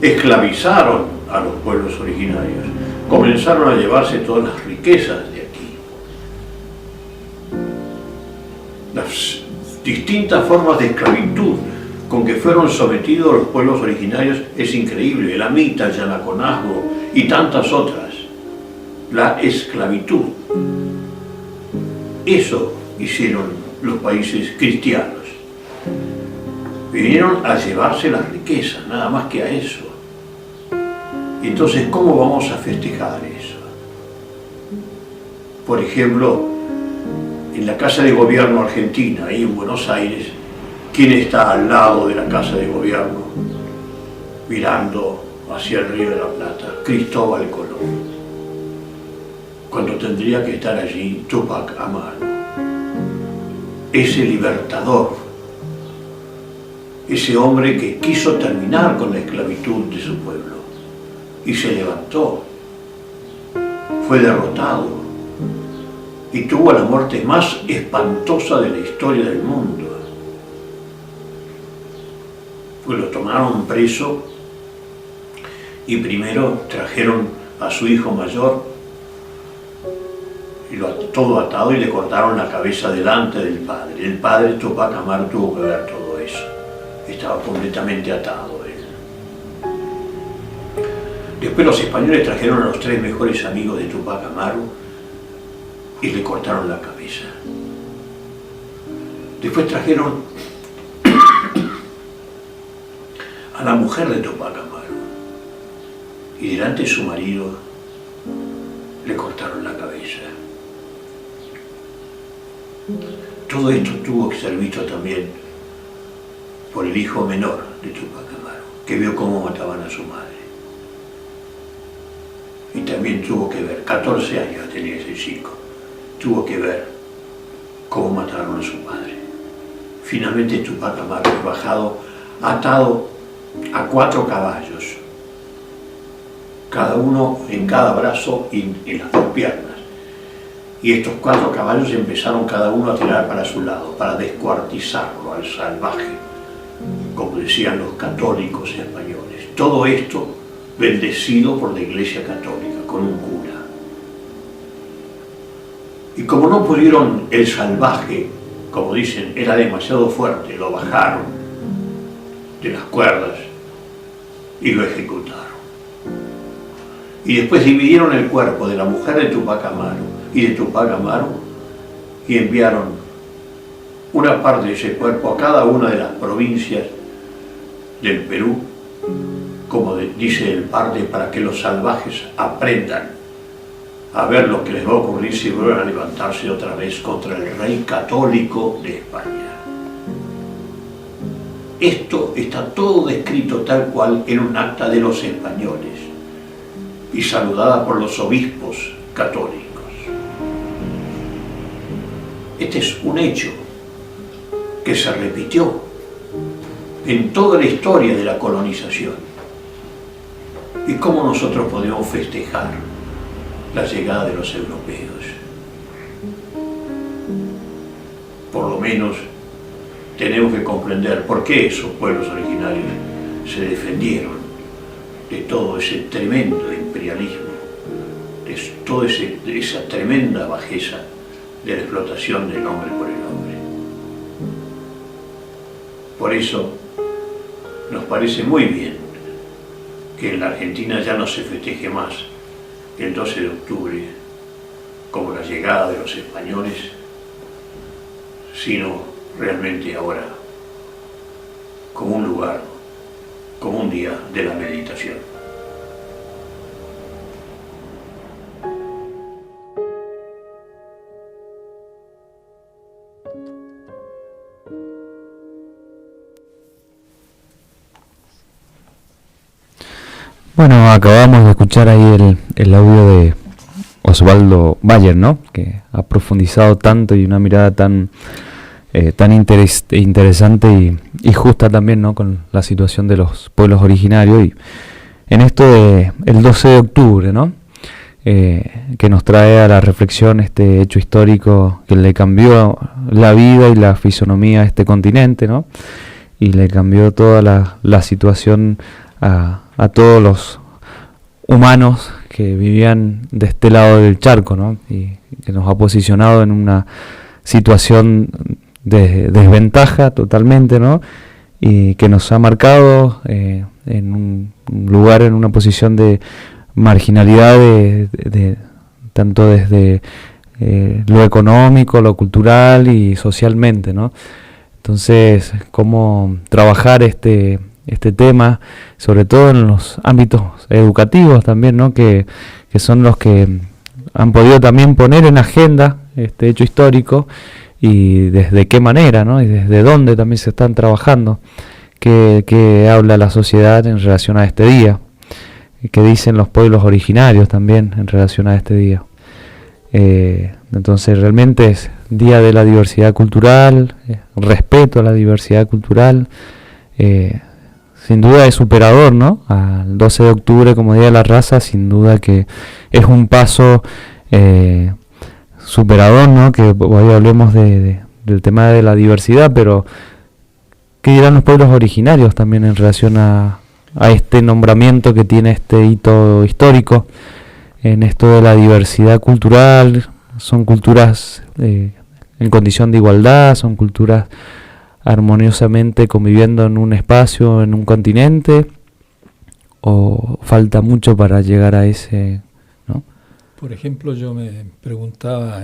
Esclavizaron a los pueblos originarios, comenzaron a llevarse todas las riquezas de aquí. Las distintas formas de esclavitud con que fueron sometidos los pueblos originarios es increíble. El amita, el yanaconazgo y tantas otras. La esclavitud. Eso hicieron los países cristianos. Vinieron a llevarse las riquezas, nada más que a eso. Entonces, ¿cómo vamos a festejar eso? Por ejemplo, en la Casa de Gobierno argentina, ahí en Buenos Aires, ¿quién está al lado de la Casa de Gobierno, mirando hacia el Río de la Plata? Cristóbal Colón. Cuando tendría que estar allí Túpac Amaru, ese libertador, ese hombre que quiso terminar con la esclavitud de su pueblo y se levantó, fue derrotado y tuvo la muerte más espantosa de la historia del mundo. Pues lo tomaron preso y primero trajeron a su hijo mayor y todo atado y le cortaron la cabeza delante del padre. El padre Túpac Amaru tuvo que ver todo eso. Estaba completamente atado él. Después los españoles trajeron a los 3 mejores amigos de Túpac Amaru y le cortaron la cabeza. Después trajeron a la mujer de Túpac Amaru y delante de su marido le cortaron la cabeza. Todo esto tuvo que ser visto también por el hijo menor de Tupac Amaru, que vio cómo mataban a su madre. Y también tuvo que ver, 14 años tenía ese chico, tuvo que ver cómo mataron a su padre. Finalmente Tupac Amaru es bajado, atado a 4 caballos, cada uno en cada brazo y en las 2 piernas. Y estos 4 caballos empezaron cada uno a tirar para su lado, para descuartizarlo al salvaje, como decían los católicos españoles. Todo esto bendecido por la Iglesia Católica, con un cura. Y como no pudieron, el salvaje, como dicen, era demasiado fuerte, lo bajaron de las cuerdas y lo ejecutaron. Y después dividieron el cuerpo de la mujer de Tupac Amaru y de Tupac Amaru y enviaron una parte de ese cuerpo a cada una de las provincias del Perú, como dice el parte, para que los salvajes aprendan a ver lo que les va a ocurrir si vuelven a levantarse otra vez contra el rey católico de España. Esto está todo descrito tal cual en un acta de los españoles y saludada por los obispos católicos. Este es un hecho que se repitió en toda la historia de la colonización. ¿Y cómo nosotros podemos festejar la llegada de los europeos? Por lo menos tenemos que comprender por qué esos pueblos originarios se defendieron de todo ese tremendo imperialismo, de toda esa tremenda bajeza de la explotación del hombre por el hombre. Por eso nos parece muy bien que en la Argentina ya no se festeje más el 12 de octubre como la llegada de los españoles, sino realmente ahora como un lugar, como un día de la meditación. Bueno, acabamos de escuchar ahí el audio de Osvaldo Bayer, ¿no? Que ha profundizado tanto y una mirada tan interesante y justa también, ¿no? Con la situación de los pueblos originarios y en esto de el 12 de octubre, ¿no? Que nos trae a la reflexión este hecho histórico que le cambió la vida y la fisonomía a este continente, ¿no? Y le cambió toda la situación a todos los humanos que vivían de este lado del charco, ¿no? Y que nos ha posicionado en una situación de desventaja totalmente, ¿no? Y que nos ha marcado en un lugar, en una posición de marginalidad tanto desde lo económico, lo cultural y socialmente, ¿no? Entonces, cómo trabajar este tema, sobre todo en los ámbitos educativos también, ¿no? Que son los que han podido también poner en agenda este hecho histórico y desde qué manera, ¿no? Y desde dónde también se están trabajando, qué habla la sociedad en relación a este día, qué dicen los pueblos originarios también en relación a este día. Entonces realmente es Día de la Diversidad Cultural, respeto a la diversidad cultural, sin duda es superador, ¿no? Al 12 de octubre como Día de la Raza, sin duda que es un paso superador, ¿no? Que hoy hablemos del tema de la diversidad, pero ¿qué dirán los pueblos originarios también en relación a este nombramiento que tiene este hito histórico en esto de la diversidad cultural? Son culturas en condición de igualdad, son culturas armoniosamente conviviendo en un espacio, en un continente, o falta mucho para llegar a ese, ¿no? Por ejemplo, yo me preguntaba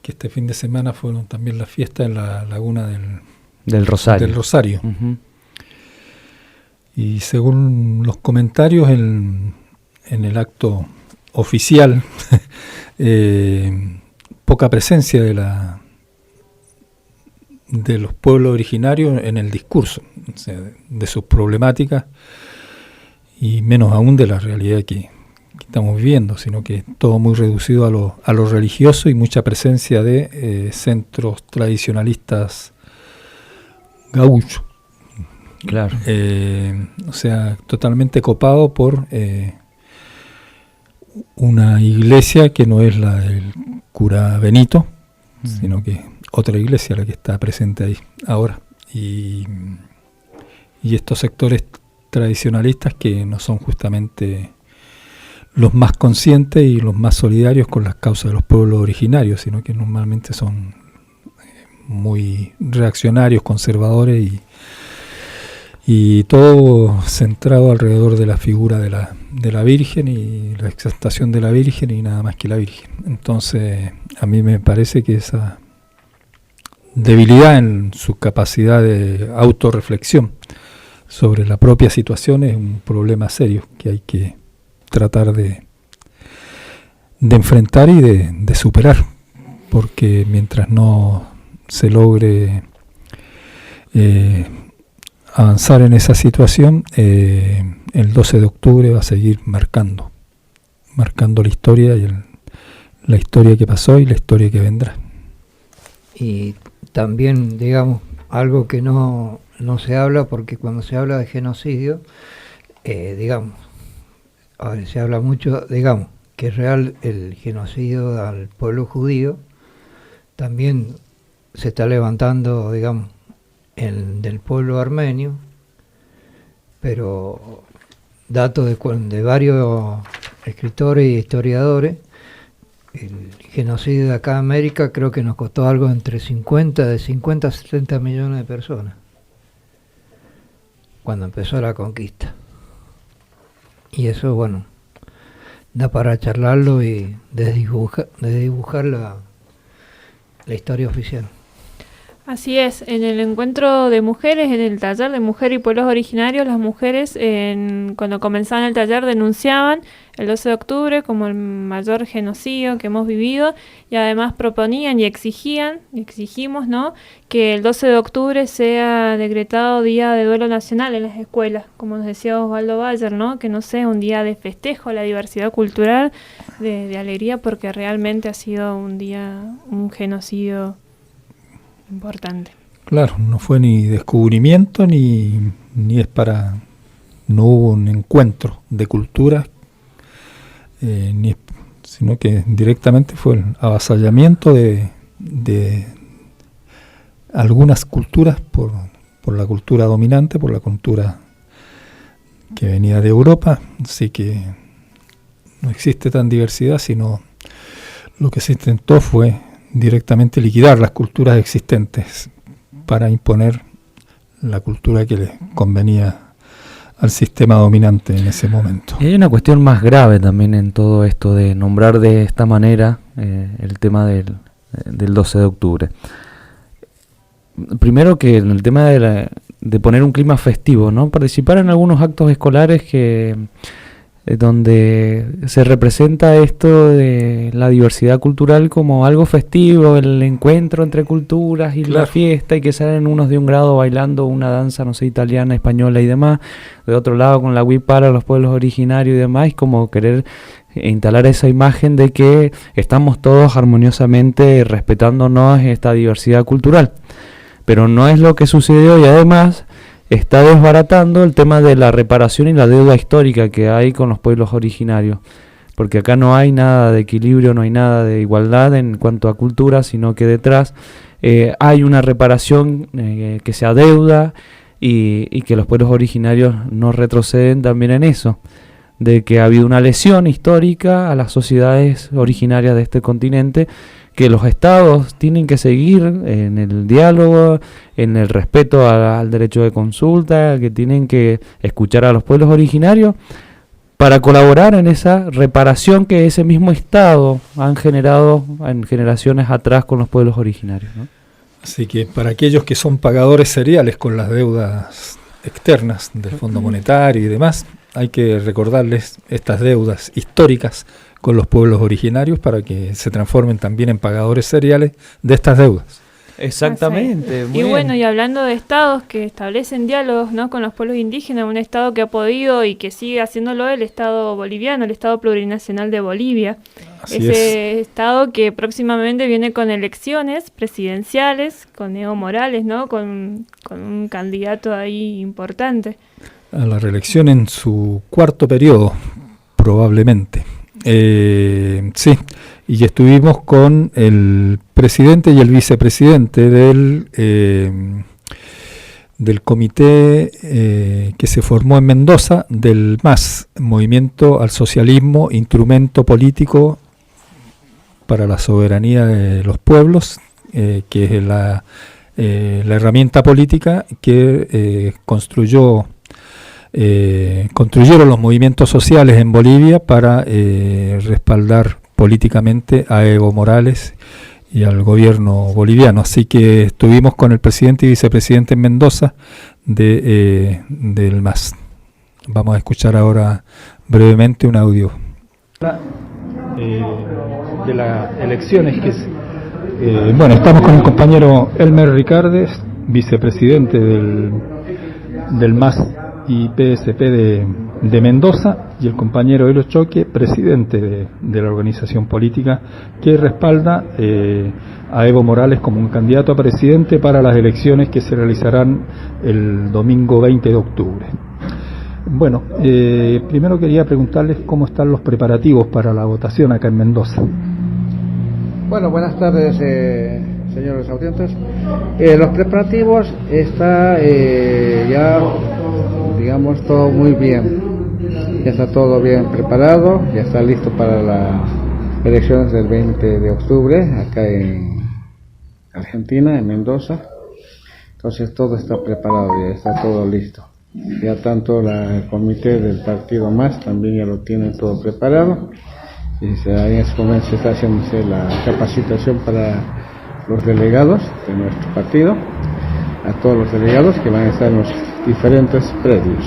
que este fin de semana fueron también las fiestas en la laguna del Rosario. Uh-huh. Y según los comentarios en el acto oficial, poca presencia de los pueblos originarios en el discurso, o sea, de sus problemáticas, y menos aún de la realidad que estamos viviendo, sino que todo muy reducido a lo religioso y mucha presencia de centros tradicionalistas gauchos. Claro. O sea, totalmente copado por una iglesia que no es la del cura Benito, sino que otra iglesia la que está presente ahí ahora. Y estos sectores tradicionalistas que no son justamente los más conscientes y los más solidarios con las causas de los pueblos originarios, sino que normalmente son muy reaccionarios, conservadores y todo centrado alrededor de la figura de la Virgen y la exaltación de la Virgen y nada más que la Virgen. Entonces, a mí me parece que esa debilidad en su capacidad de autorreflexión sobre la propia situación es un problema serio que hay que tratar de enfrentar y de superar, porque mientras no se logre avanzar en esa situación, el 12 de octubre va a seguir marcando la historia y la historia que pasó y la historia que vendrá. Y también, digamos, algo que no se habla, porque cuando se habla de genocidio, digamos, ahora se habla mucho, digamos, que es real el genocidio al pueblo judío, también se está levantando, digamos, del pueblo armenio, pero datos de varios escritores y historiadores, el genocidio de acá en América creo que nos costó algo entre 50 a 70 millones de personas cuando empezó la conquista. Y eso, bueno, da para charlarlo y desdibujar la historia oficial. Así es, en el encuentro de mujeres, en el taller de mujer y pueblos originarios, las mujeres cuando comenzaban el taller denunciaban el 12 de octubre como el mayor genocidio que hemos vivido, y además proponían y exigimos, ¿no?, que el 12 de octubre sea decretado día de duelo nacional en las escuelas, como nos decía Osvaldo Bayer, ¿no?, que no sea un día de festejo a la diversidad cultural, de alegría, porque realmente ha sido un genocidio importante. Claro, no fue ni descubrimiento ni es para, no hubo un encuentro de culturas, sino que directamente fue el avasallamiento de algunas culturas por la cultura dominante, por la cultura que venía de Europa. Así que no existe tan diversidad, sino lo que se intentó fue directamente liquidar las culturas existentes para imponer la cultura que les convenía al sistema dominante en ese momento. Y hay una cuestión más grave también en todo esto de nombrar de esta manera el tema del 12 de octubre. Primero, que en el tema de poner un clima festivo, ¿no? Participar en algunos actos escolares donde se representa esto de la diversidad cultural como algo festivo, el encuentro entre culturas y claro, la fiesta, y que salen unos de un grado bailando una danza, no sé, italiana, española y demás, de otro lado con la huipala, los pueblos originarios y demás, y como querer instalar esa imagen de que estamos todos armoniosamente respetándonos esta diversidad cultural, pero no es lo que sucedió, y además está desbaratando el tema de la reparación y la deuda histórica que hay con los pueblos originarios, porque acá no hay nada de equilibrio, no hay nada de igualdad en cuanto a cultura, sino que detrás hay una reparación que se adeuda y que los pueblos originarios no retroceden también en eso, de que ha habido una lesión histórica a las sociedades originarias de este continente, que los estados tienen que seguir en el diálogo, en el respeto al derecho de consulta, que tienen que escuchar a los pueblos originarios para colaborar en esa reparación que ese mismo estado han generado en generaciones atrás con los pueblos originarios, ¿no? Así que para aquellos que son pagadores seriales con las deudas externas del Fondo Monetario y demás, hay que recordarles estas deudas históricas con los pueblos originarios para que se transformen también en pagadores seriales de estas deudas. Exactamente. Y bueno, y hablando de estados que establecen diálogos, ¿no?, con los pueblos indígenas, un estado que ha podido y que sigue haciéndolo, el estado boliviano, el estado plurinacional de Bolivia. Ese estado que próximamente viene con elecciones presidenciales, con Evo Morales, ¿no?, con un candidato ahí importante. A la reelección en su cuarto periodo, probablemente. Sí, y estuvimos con el presidente y el vicepresidente del comité que se formó en Mendoza, del MAS, Movimiento al Socialismo, Instrumento Político para la Soberanía de los Pueblos, que es la herramienta política que construyeron los movimientos sociales en Bolivia para respaldar políticamente a Evo Morales y al gobierno boliviano. Así que estuvimos con el presidente y vicepresidente en Mendoza del MAS. Vamos a escuchar ahora brevemente un audio. De las elecciones que bueno, estamos con el compañero Elmer Ricardes, vicepresidente del MAS y PSP de Mendoza, y el compañero Elo Choque, presidente de la organización política que respalda a Evo Morales como un candidato a presidente para las elecciones que se realizarán el domingo 20 de octubre. Bueno, primero quería preguntarles cómo están los preparativos para la votación acá en Mendoza. Bueno, buenas tardes, señores audientes. Los preparativos está ya, digamos, todo muy bien. Ya está todo bien preparado, ya está listo para las elecciones del 20 de octubre acá en Argentina, en Mendoza. Entonces todo está preparado, ya está todo listo. Ya tanto el comité del partido MAS también ya lo tiene todo preparado. Y en este momento se está haciendo la capacitación para los delegados de nuestro partido, a todos los delegados que van a estar en los diferentes predios.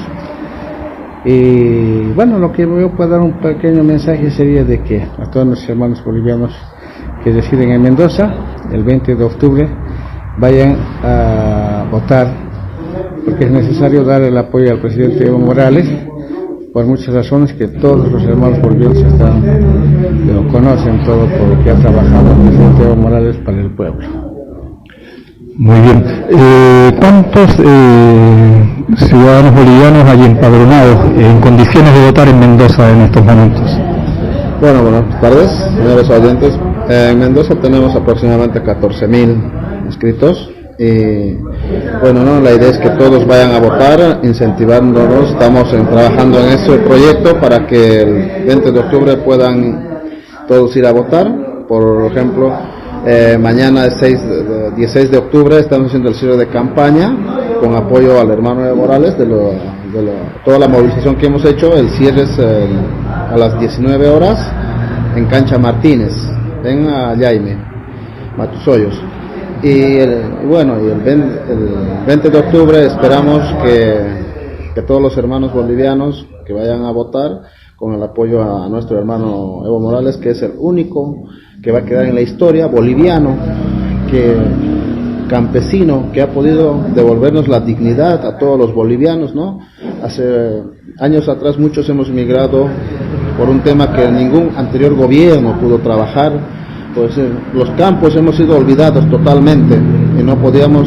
Y bueno, lo que yo puedo dar un pequeño mensaje sería de que a todos nuestros hermanos bolivianos que residen en Mendoza, el 20 de octubre, vayan a votar, porque es necesario dar el apoyo al presidente Evo Morales, por muchas razones que todos los hermanos bolivianos lo conocen todo por lo que ha trabajado el presidente Evo Morales para el pueblo. Muy bien. ¿Cuántos ciudadanos bolivianos hay empadronados en condiciones de votar en Mendoza en estos momentos? Bueno, buenas tardes, señores oyentes. En Mendoza tenemos aproximadamente 14.000 inscritos. Y bueno, no, la idea es que todos vayan a votar, incentivándonos. Estamos trabajando en este proyecto para que el 20 de octubre puedan todos ir a votar. Por ejemplo, mañana 16 de octubre estamos haciendo el cierre de campaña con apoyo al hermano Evo Morales toda la movilización que hemos hecho. El cierre es a las 19 horas en Cancha Martínez, en Jaime Matusoyos. Y el 20 de octubre esperamos que todos los hermanos bolivianos que vayan a votar con el apoyo a nuestro hermano Evo Morales, que es el único que va a quedar en la historia boliviano, campesino, que ha podido devolvernos la dignidad a todos los bolivianos, ¿no? Hace años atrás muchos hemos migrado por un tema que ningún anterior gobierno pudo trabajar. Pues los campos hemos sido olvidados totalmente y no podíamos,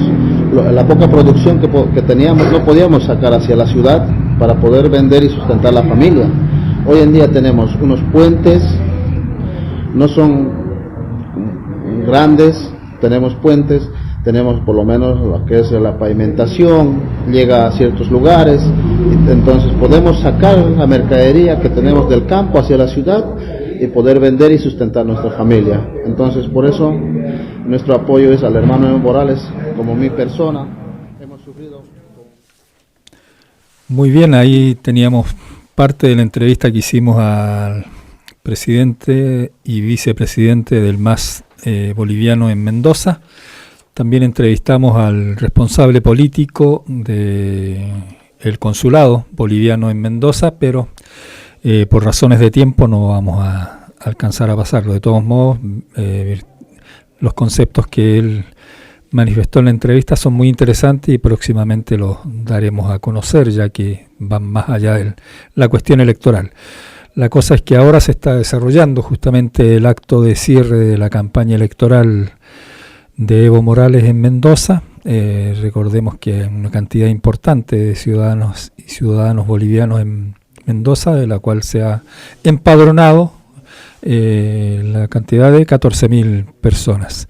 la poca producción que teníamos no podíamos sacar hacia la ciudad para poder vender y sustentar la familia. Hoy en día tenemos unos puentes, no son grandes, tenemos puentes, tenemos por lo menos lo que es la pavimentación, llega a ciertos lugares, entonces podemos sacar la mercadería que tenemos del campo hacia la ciudad y poder vender y sustentar nuestra familia. Entonces por eso nuestro apoyo es al hermano Evo Morales, como mi persona. Hemos sufrido. Muy bien, ahí teníamos parte de la entrevista que hicimos al presidente y vicepresidente del MAS boliviano en Mendoza. También entrevistamos al responsable político del consulado boliviano en Mendoza, pero por razones de tiempo no vamos a alcanzar a pasarlo. De todos modos, los conceptos que él manifestó en la entrevista son muy interesantes y próximamente los daremos a conocer, ya que van más allá de la cuestión electoral. La cosa es que ahora se está desarrollando justamente el acto de cierre de la campaña electoral de Evo Morales en Mendoza. Recordemos que hay una cantidad importante de ciudadanos y ciudadanos bolivianos en Mendoza, de la cual se ha empadronado la cantidad de 14.000 personas.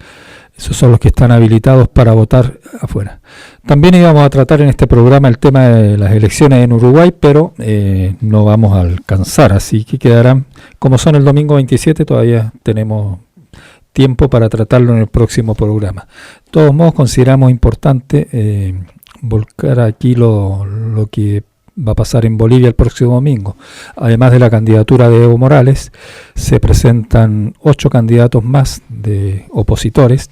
Esos son los que están habilitados para votar afuera. También íbamos a tratar en este programa el tema de las elecciones en Uruguay, pero no vamos a alcanzar, así que quedarán, como son el domingo 27, todavía tenemos tiempo para tratarlo en el próximo programa. De todos modos, consideramos importante volcar aquí lo que va a pasar en Bolivia el próximo domingo. Además de la candidatura de Evo Morales, se presentan 8 candidatos más de opositores,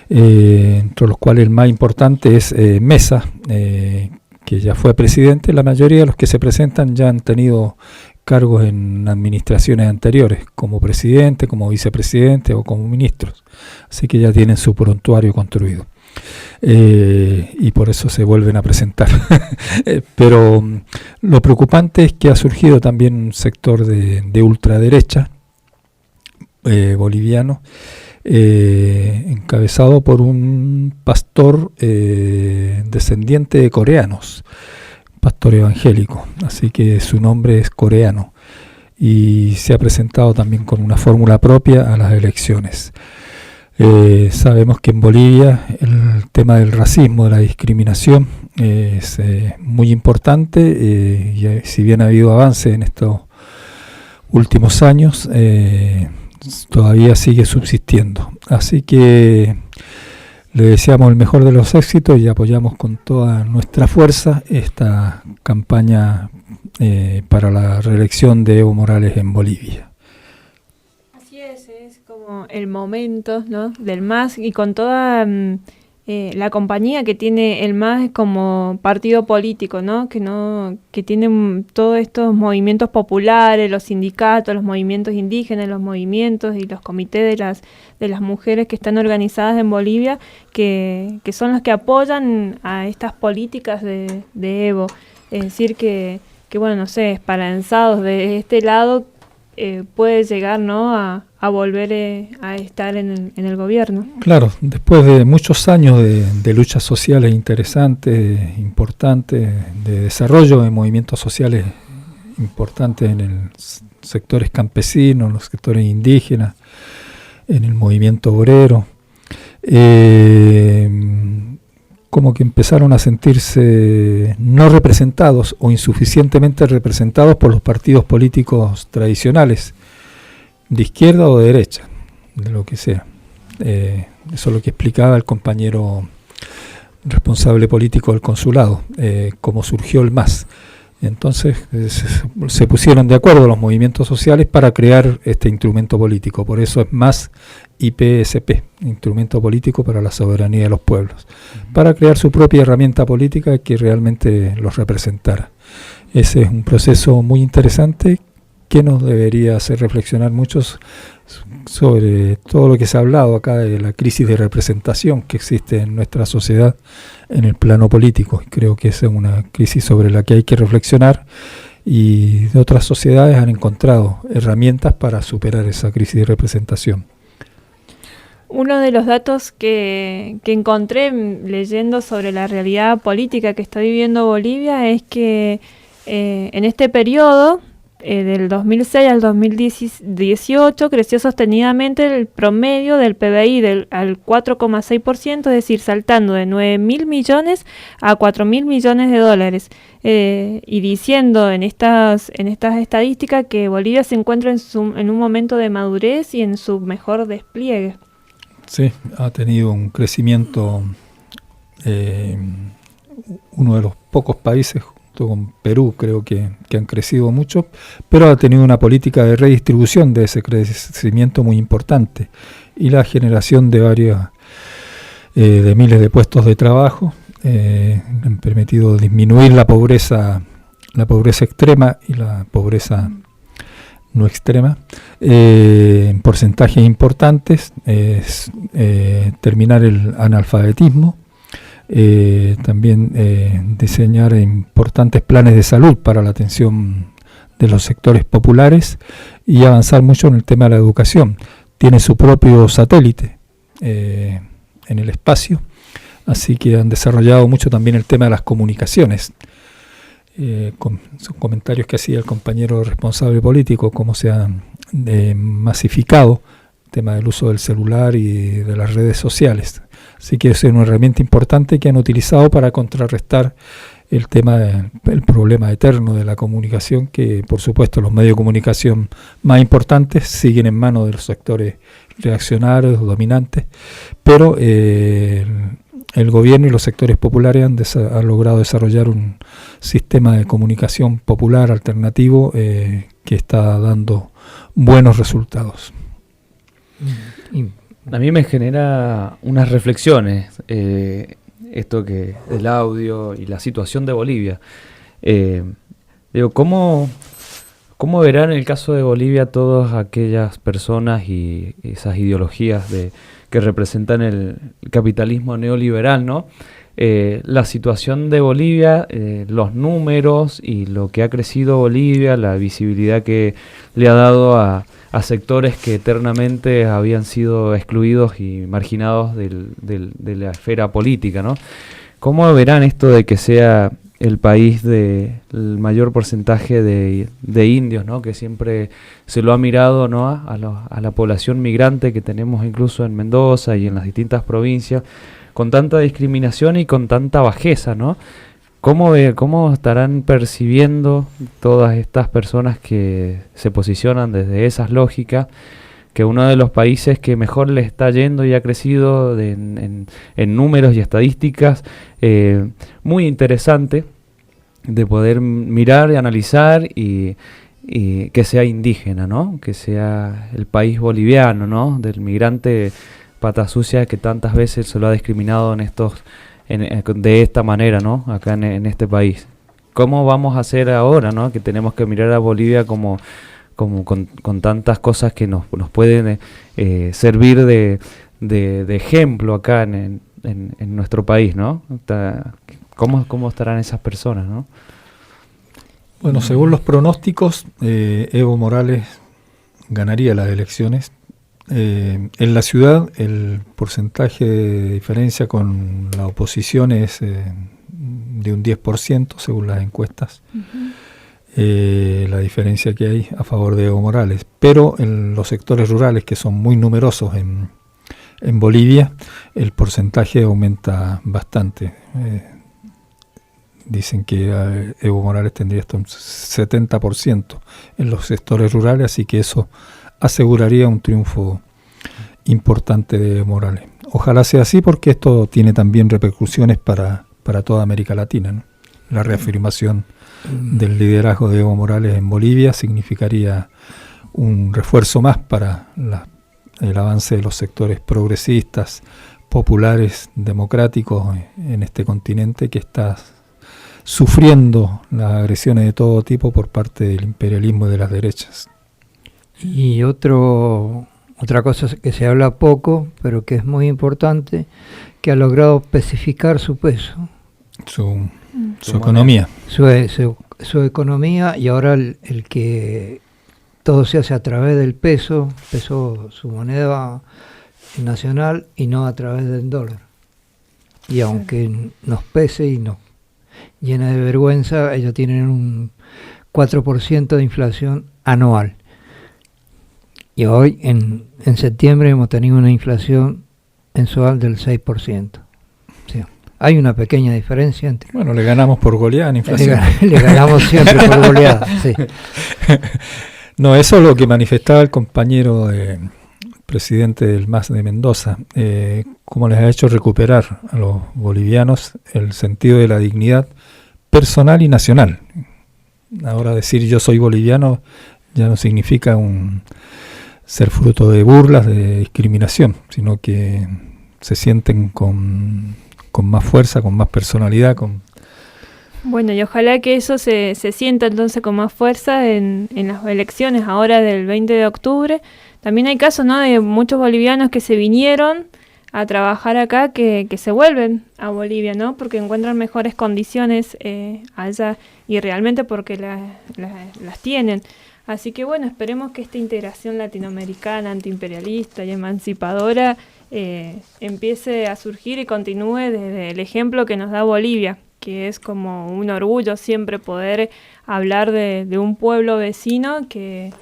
entre los cuales el más importante es Mesa, que ya fue presidente. La mayoría de los que se presentan ya han tenido cargos en administraciones anteriores, como presidente, como vicepresidente o como ministros, así que ya tienen su prontuario construido. Y por eso se vuelven a presentar. Pero lo preocupante es que ha surgido también un sector de ultraderecha boliviano, encabezado por un pastor descendiente de coreanos, pastor evangélico, así que su nombre es coreano, y se ha presentado también con una fórmula propia a las elecciones. Sabemos que en Bolivia el tema del racismo, de la discriminación, es muy importante, y si bien ha habido avance en estos últimos años, todavía sigue subsistiendo. Así que le deseamos el mejor de los éxitos y apoyamos con toda nuestra fuerza esta campaña para la reelección de Evo Morales en Bolivia. Es como el momento, ¿no?, del MAS, y con toda la compañía que tiene el MAS como partido político, ¿no? Que tiene todos estos movimientos populares, los sindicatos, los movimientos indígenas, los movimientos y los comités de las mujeres que están organizadas en Bolivia, que son los que apoyan a estas políticas de Evo. Es decir, que bueno, no sé, esperanzados de este lado, puede llegar, ¿no?, a volver a estar en el gobierno. Claro, después de muchos años de luchas sociales interesantes, importantes, de desarrollo de movimientos sociales importantes en los sectores campesinos, en los sectores indígenas, en el movimiento obrero, como que empezaron a sentirse no representados o insuficientemente representados por los partidos políticos tradicionales, de izquierda o de derecha, de lo que sea. Eso es lo que explicaba el compañero responsable político del consulado, cómo surgió el MAS. Entonces se pusieron de acuerdo los movimientos sociales para crear este instrumento político. Por eso es MAS IPSP, Instrumento Político para la Soberanía de los Pueblos, para crear su propia herramienta política que realmente los representara. Ese es un proceso muy interesante que nos debería hacer reflexionar mucho sobre todo lo que se ha hablado acá de la crisis de representación que existe en nuestra sociedad en el plano político. Creo que esa es una crisis sobre la que hay que reflexionar, y de otras sociedades han encontrado herramientas para superar esa crisis de representación. Uno de los datos que encontré leyendo sobre la realidad política que está viviendo Bolivia es que en este periodo, del 2006 al 2018, creció sostenidamente el promedio del PBI al 4,6%, es decir, saltando de 9.000 millones a 4.000 millones de dólares, y diciendo en estas estadísticas que Bolivia se encuentra en un momento de madurez y en su mejor despliegue. Sí, ha tenido un crecimiento, uno de los pocos países, con Perú creo que han crecido mucho, pero ha tenido una política de redistribución de ese crecimiento muy importante, y la generación de de miles de puestos de trabajo han permitido disminuir la pobreza extrema y la pobreza no extrema, en porcentajes importantes, es terminar el analfabetismo, también diseñar importantes planes de salud para la atención de los sectores populares y avanzar mucho en el tema de la educación. Tiene su propio satélite en el espacio, así que han desarrollado mucho también el tema de las comunicaciones. Con sus comentarios que hacía el compañero responsable político, cómo se ha masificado el tema del uso del celular y de las redes sociales. Así que es una herramienta importante que han utilizado para contrarrestar el problema eterno de la comunicación, que por supuesto los medios de comunicación más importantes siguen en manos de los sectores reaccionarios, dominantes, pero el gobierno y los sectores populares han logrado desarrollar un sistema de comunicación popular alternativo que está dando buenos resultados. A mí me genera unas reflexiones esto que el audio y la situación de Bolivia. Digo, ¿cómo verán en el caso de Bolivia todas aquellas personas y esas ideologías que representan el capitalismo neoliberal, ¿no? La situación de Bolivia, los números y lo que ha crecido Bolivia, la visibilidad que le ha dado a sectores que eternamente habían sido excluidos y marginados de la esfera política, ¿no? ¿Cómo verán esto de que sea el país del mayor porcentaje de indios, ¿no? Que siempre se lo ha mirado, ¿no? a la población migrante que tenemos incluso en Mendoza y en las distintas provincias, con tanta discriminación y con tanta bajeza, ¿no? ¿Cómo estarán percibiendo todas estas personas que se posicionan desde esas lógicas, que uno de los países que mejor les está yendo y ha crecido en números y estadísticas, muy interesante de poder mirar y analizar y que sea indígena, ¿no? Que sea el país boliviano, ¿no? Del migrante pata sucia que tantas veces se lo ha discriminado de esta manera, ¿no? Acá en este país. ¿Cómo vamos a hacer ahora, ¿no? Que tenemos que mirar a Bolivia como con tantas cosas que nos pueden servir de ejemplo acá en nuestro país, ¿no? ¿Cómo estarán esas personas, ¿no? Bueno, según los pronósticos, Evo Morales ganaría las elecciones. En la ciudad el porcentaje de diferencia con la oposición es de un 10% según las encuestas. La diferencia que hay a favor de Evo Morales, pero en los sectores rurales, que son muy numerosos en Bolivia, el porcentaje aumenta bastante. Dicen que Evo Morales tendría hasta un 70% en los sectores rurales, así que eso aseguraría un triunfo importante de Evo Morales. Ojalá sea así, porque esto tiene también repercusiones para toda América Latina, ¿no? La reafirmación del liderazgo de Evo Morales en Bolivia significaría un refuerzo más para el avance de los sectores progresistas, populares, democráticos en este continente que está sufriendo las agresiones de todo tipo por parte del imperialismo y de las derechas. Y otra cosa que se habla poco, pero que es muy importante, que ha logrado especificar su peso. Su economía. Su economía, y ahora el que todo se hace a través del peso, su moneda nacional, y no a través del dólar. Y aunque nos pese y nos llena de vergüenza, ellos tienen un 4% de inflación anual. Y hoy, en septiembre, hemos tenido una inflación mensual del 6%. Sí. Hay una pequeña diferencia entre... Bueno, le ganamos por goleada en inflación. Le ganamos siempre por goleada, sí. No, eso es lo que manifestaba el compañero presidente del MAS de Mendoza, cómo les ha hecho recuperar a los bolivianos el sentido de la dignidad personal y nacional. Ahora decir yo soy boliviano ya no significa ser fruto de burlas, de discriminación, sino que se sienten con más fuerza, con más personalidad, Bueno, y ojalá que eso se sienta entonces con más fuerza en las elecciones ahora del 20 de octubre. También hay casos, ¿no?, de muchos bolivianos que se vinieron a trabajar acá, que se vuelven a Bolivia, ¿no?, porque encuentran mejores condiciones allá, y realmente porque las tienen. Así que bueno, esperemos que esta integración latinoamericana, antiimperialista y emancipadora empiece a surgir y continúe desde el ejemplo que nos da Bolivia, que es como un orgullo siempre poder hablar de un pueblo vecino que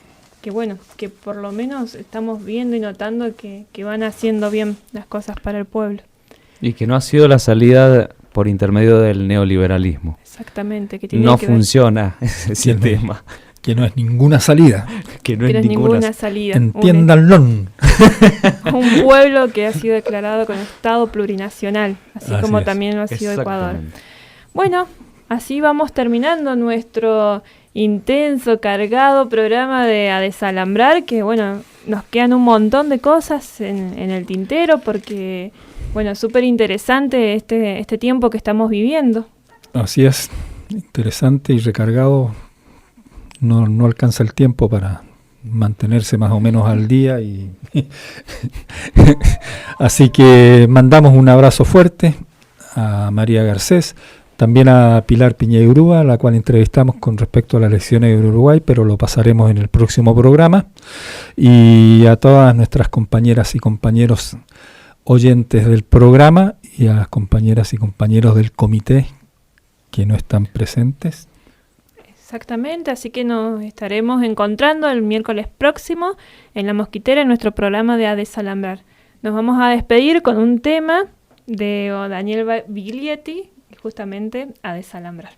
bueno, que por lo menos estamos viendo y notando que van haciendo bien las cosas para el pueblo. Y que no ha sido la salida por intermedio del neoliberalismo. Exactamente. Que tiene no que funciona ese sistema. Que no es ninguna salida. Que no es ninguna salida. Entiéndanlo. Un pueblo que ha sido declarado con Estado plurinacional, así como también lo ha sido Ecuador. Bueno, así vamos terminando nuestro intenso, cargado programa de A Desalambrar, que bueno, nos quedan un montón de cosas en el tintero, porque bueno, súper interesante este tiempo que estamos viviendo. Así es, interesante y recargado. No alcanza el tiempo para mantenerse más o menos al día y así que mandamos un abrazo fuerte a María Garcés, también a Pilar Piñey Urúa, a la cual entrevistamos con respecto a las elecciones de Uruguay, pero lo pasaremos en el próximo programa, y a todas nuestras compañeras y compañeros oyentes del programa y a las compañeras y compañeros del comité que no están presentes. Exactamente, así que nos estaremos encontrando el miércoles próximo en La Mosquitera, en nuestro programa de A Desalambrar. Nos vamos a despedir con un tema de Daniel Biglietti, justamente A Desalambrar.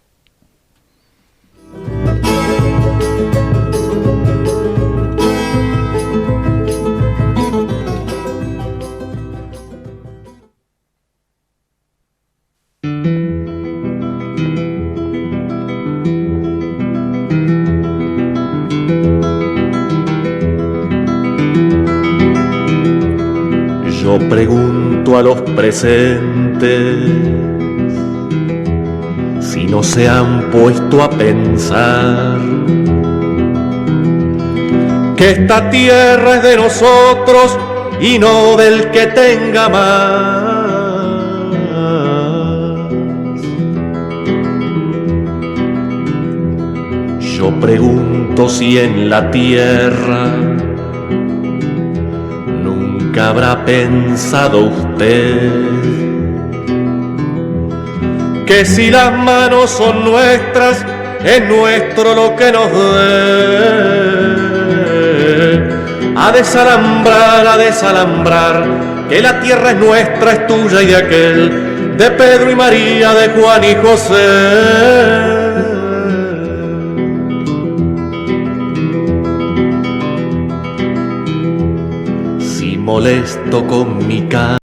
Yo pregunto a los presentes si no se han puesto a pensar que esta tierra es de nosotros y no del que tenga más. Yo pregunto si en la tierra nunca habrá pensado usted que si las manos son nuestras, es nuestro lo que nos dé. A desalambrar, que la tierra es nuestra, es tuya y de aquel, de Pedro y María, de Juan y José. Si molesto con mi cara